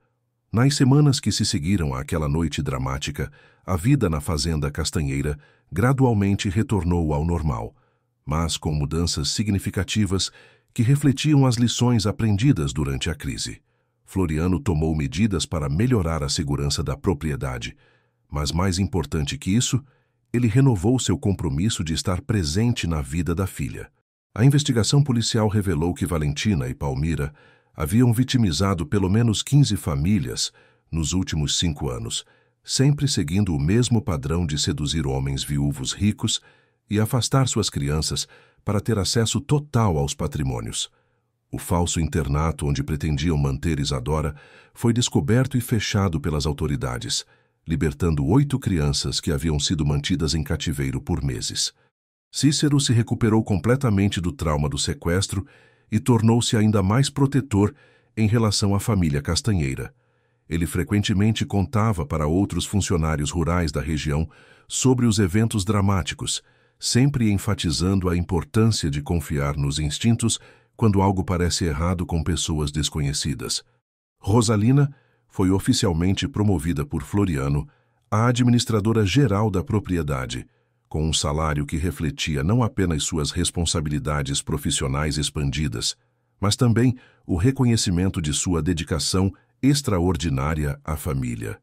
Nas semanas que se seguiram àquela noite dramática, a vida na fazenda Castanheira gradualmente retornou ao normal, mas com mudanças significativas que refletiam as lições aprendidas durante a crise. Floriano tomou medidas para melhorar a segurança da propriedade, mas mais importante que isso, ele renovou seu compromisso de estar presente na vida da filha. A investigação policial revelou que Valentina e Palmira haviam vitimizado pelo menos 15 famílias nos últimos 5 anos, sempre seguindo o mesmo padrão de seduzir homens viúvos ricos e afastar suas crianças para ter acesso total aos patrimônios. O falso internato onde pretendiam manter Isadora foi descoberto e fechado pelas autoridades, libertando 8 crianças que haviam sido mantidas em cativeiro por meses. Cícero se recuperou completamente do trauma do sequestro e tornou-se ainda mais protetor em relação à família Castanheira. Ele frequentemente contava para outros funcionários rurais da região sobre os eventos dramáticos, sempre enfatizando a importância de confiar nos instintos quando algo parece errado com pessoas desconhecidas. Rosalina foi oficialmente promovida por Floriano a administradora geral da propriedade, com um salário que refletia não apenas suas responsabilidades profissionais expandidas, mas também o reconhecimento de sua dedicação extraordinária à família.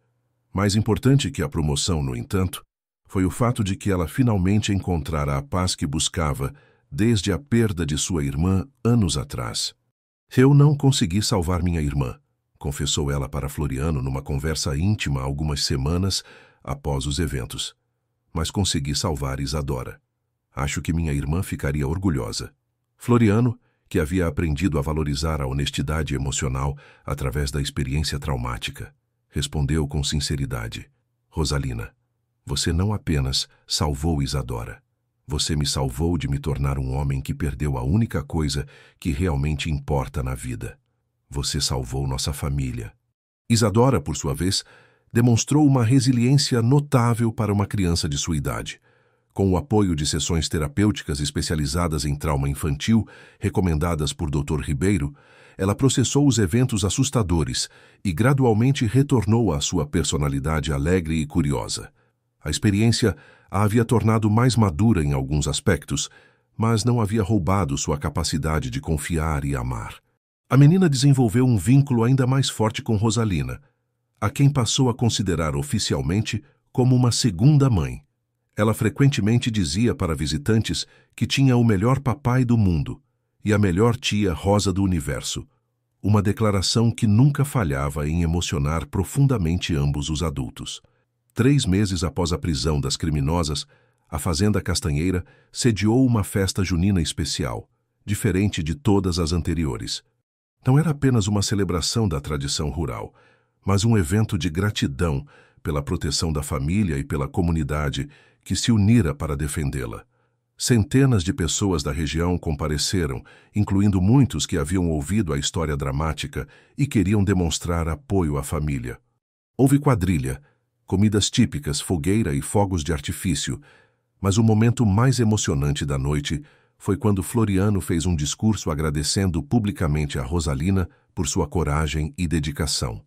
Mais importante que a promoção, no entanto, foi o fato de que ela finalmente encontrara a paz que buscava desde a perda de sua irmã anos atrás. Eu não consegui salvar minha irmã, confessou ela para Floriano numa conversa íntima algumas semanas após os eventos. Mas consegui salvar Isadora. Acho que minha irmã ficaria orgulhosa. Floriano, que havia aprendido a valorizar a honestidade emocional através da experiência traumática, respondeu com sinceridade: Rosalina, você não apenas salvou Isadora. Você me salvou de me tornar um homem que perdeu a única coisa que realmente importa na vida. Você salvou nossa família. Isadora, por sua vez, demonstrou uma resiliência notável para uma criança de sua idade. Com o apoio de sessões terapêuticas especializadas em trauma infantil, recomendadas por Dr. Ribeiro, ela processou os eventos assustadores e gradualmente retornou à sua personalidade alegre e curiosa. A experiência a havia tornado mais madura em alguns aspectos, mas não havia roubado sua capacidade de confiar e amar. A menina desenvolveu um vínculo ainda mais forte com Rosalina, a quem passou a considerar oficialmente como uma segunda mãe. Ela frequentemente dizia para visitantes que tinha o melhor papai do mundo e a melhor tia Rosa do universo, uma declaração que nunca falhava em emocionar profundamente ambos os adultos. 3 meses após a prisão das criminosas, a Fazenda Castanheira sediou uma festa junina especial, diferente de todas as anteriores. Não era apenas uma celebração da tradição rural, mas um evento de gratidão pela proteção da família e pela comunidade que se unira para defendê-la. Centenas de pessoas da região compareceram, incluindo muitos que haviam ouvido a história dramática e queriam demonstrar apoio à família. Houve quadrilha, comidas típicas, fogueira e fogos de artifício, mas o momento mais emocionante da noite foi quando Floriano fez um discurso agradecendo publicamente a Rosalina por sua coragem e dedicação.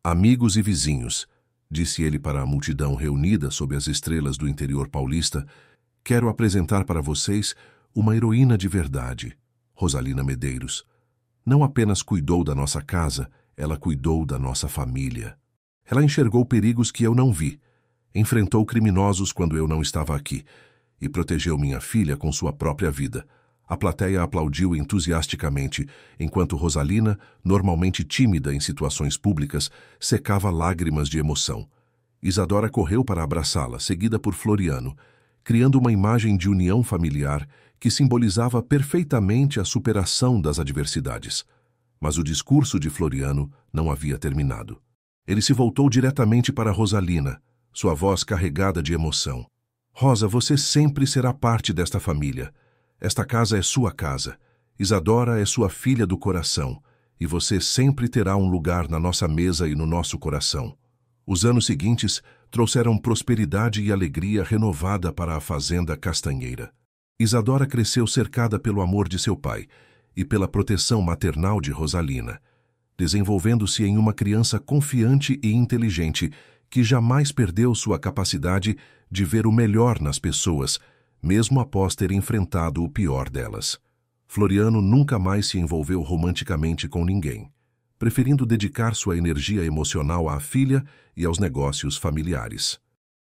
Amigos e vizinhos, disse ele para a multidão reunida sob as estrelas do interior paulista, quero apresentar para vocês uma heroína de verdade, Rosalina Medeiros. Não apenas cuidou da nossa casa, ela cuidou da nossa família. Ela enxergou perigos que eu não vi, enfrentou criminosos quando eu não estava aqui e protegeu minha filha com sua própria vida, A plateia aplaudiu entusiasticamente, enquanto Rosalina, normalmente tímida em situações públicas, secava lágrimas de emoção. Isadora correu para abraçá-la, seguida por Floriano, criando uma imagem de união familiar que simbolizava perfeitamente a superação das adversidades. Mas o discurso de Floriano não havia terminado. Ele se voltou diretamente para Rosalina, sua voz carregada de emoção. Rosa, você sempre será parte desta família. Esta casa é sua casa. Isadora é sua filha do coração, e você sempre terá um lugar na nossa mesa e no nosso coração. Os anos seguintes trouxeram prosperidade e alegria renovada para a fazenda Castanheira. Isadora cresceu cercada pelo amor de seu pai e pela proteção maternal de Rosalina, desenvolvendo-se em uma criança confiante e inteligente que jamais perdeu sua capacidade de ver o melhor nas pessoas, mesmo após ter enfrentado o pior delas. Floriano nunca mais se envolveu romanticamente com ninguém, preferindo dedicar sua energia emocional à filha e aos negócios familiares.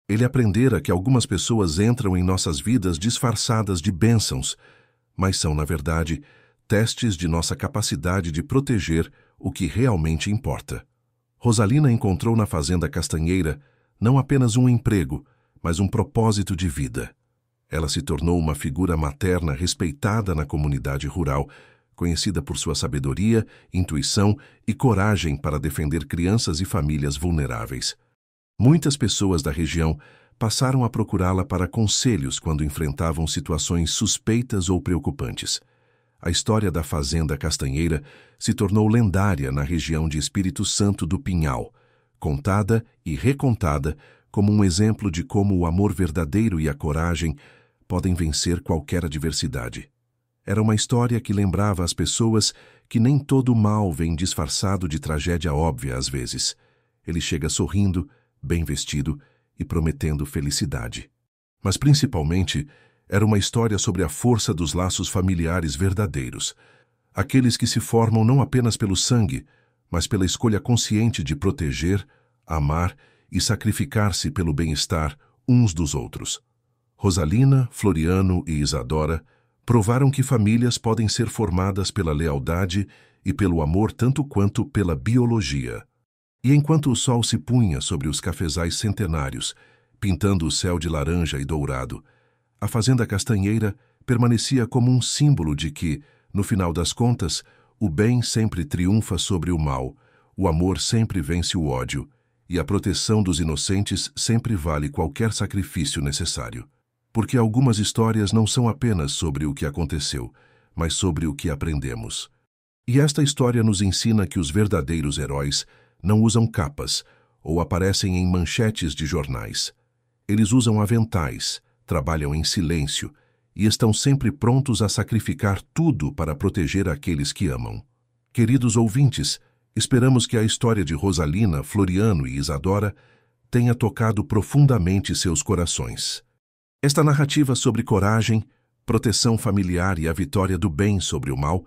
Ele aprendera que algumas pessoas entram em nossas vidas disfarçadas de bênçãos, mas são, na verdade, testes de nossa capacidade de proteger o que realmente importa. Rosalina encontrou na Fazenda Castanheira não apenas um emprego, mas um propósito de vida. Ela se tornou uma figura materna respeitada na comunidade rural, conhecida por sua sabedoria, intuição e coragem para defender crianças e famílias vulneráveis. Muitas pessoas da região passaram a procurá-la para conselhos quando enfrentavam situações suspeitas ou preocupantes. A história da Fazenda Castanheira se tornou lendária na região de Espírito Santo do Pinhal, contada e recontada como um exemplo de como o amor verdadeiro e a coragem podem vencer qualquer adversidade. Era uma história que lembrava às pessoas que nem todo mal vem disfarçado de tragédia óbvia às vezes. Ele chega sorrindo, bem vestido e prometendo felicidade. Mas principalmente, era uma história sobre a força dos laços familiares verdadeiros, aqueles que se formam não apenas pelo sangue, mas pela escolha consciente de proteger, amar e sacrificar-se pelo bem-estar uns dos outros. Rosalina, Floriano e Isadora provaram que famílias podem ser formadas pela lealdade e pelo amor tanto quanto pela biologia. E enquanto o sol se punha sobre os cafezais centenários, pintando o céu de laranja e dourado, a Fazenda Castanheira permanecia como um símbolo de que, no final das contas, o bem sempre triunfa sobre o mal, o amor sempre vence o ódio, e a proteção dos inocentes sempre vale qualquer sacrifício necessário. Porque algumas histórias não são apenas sobre o que aconteceu, mas sobre o que aprendemos. E esta história nos ensina que os verdadeiros heróis não usam capas ou aparecem em manchetes de jornais. Eles usam aventais, trabalham em silêncio e estão sempre prontos a sacrificar tudo para proteger aqueles que amam. Queridos ouvintes, esperamos que a história de Rosalina, Floriano e Isadora tenha tocado profundamente seus corações. Esta narrativa sobre coragem, proteção familiar e a vitória do bem sobre o mal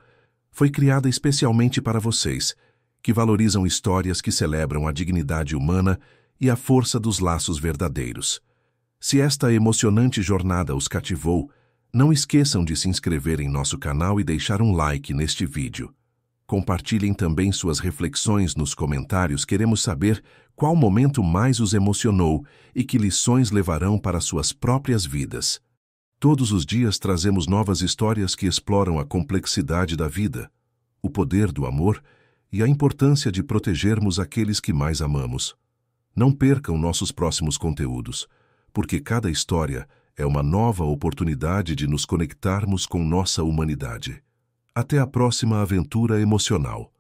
foi criada especialmente para vocês, que valorizam histórias que celebram a dignidade humana e a força dos laços verdadeiros. Se esta emocionante jornada os cativou, não esqueçam de se inscrever em nosso canal e deixar um like neste vídeo. Compartilhem também suas reflexões nos comentários, queremos saber qual momento mais os emocionou e que lições levarão para suas próprias vidas. Todos os dias trazemos novas histórias que exploram a complexidade da vida, o poder do amor e a importância de protegermos aqueles que mais amamos. Não percam nossos próximos conteúdos, porque cada história é uma nova oportunidade de nos conectarmos com nossa humanidade. Até a próxima aventura emocional.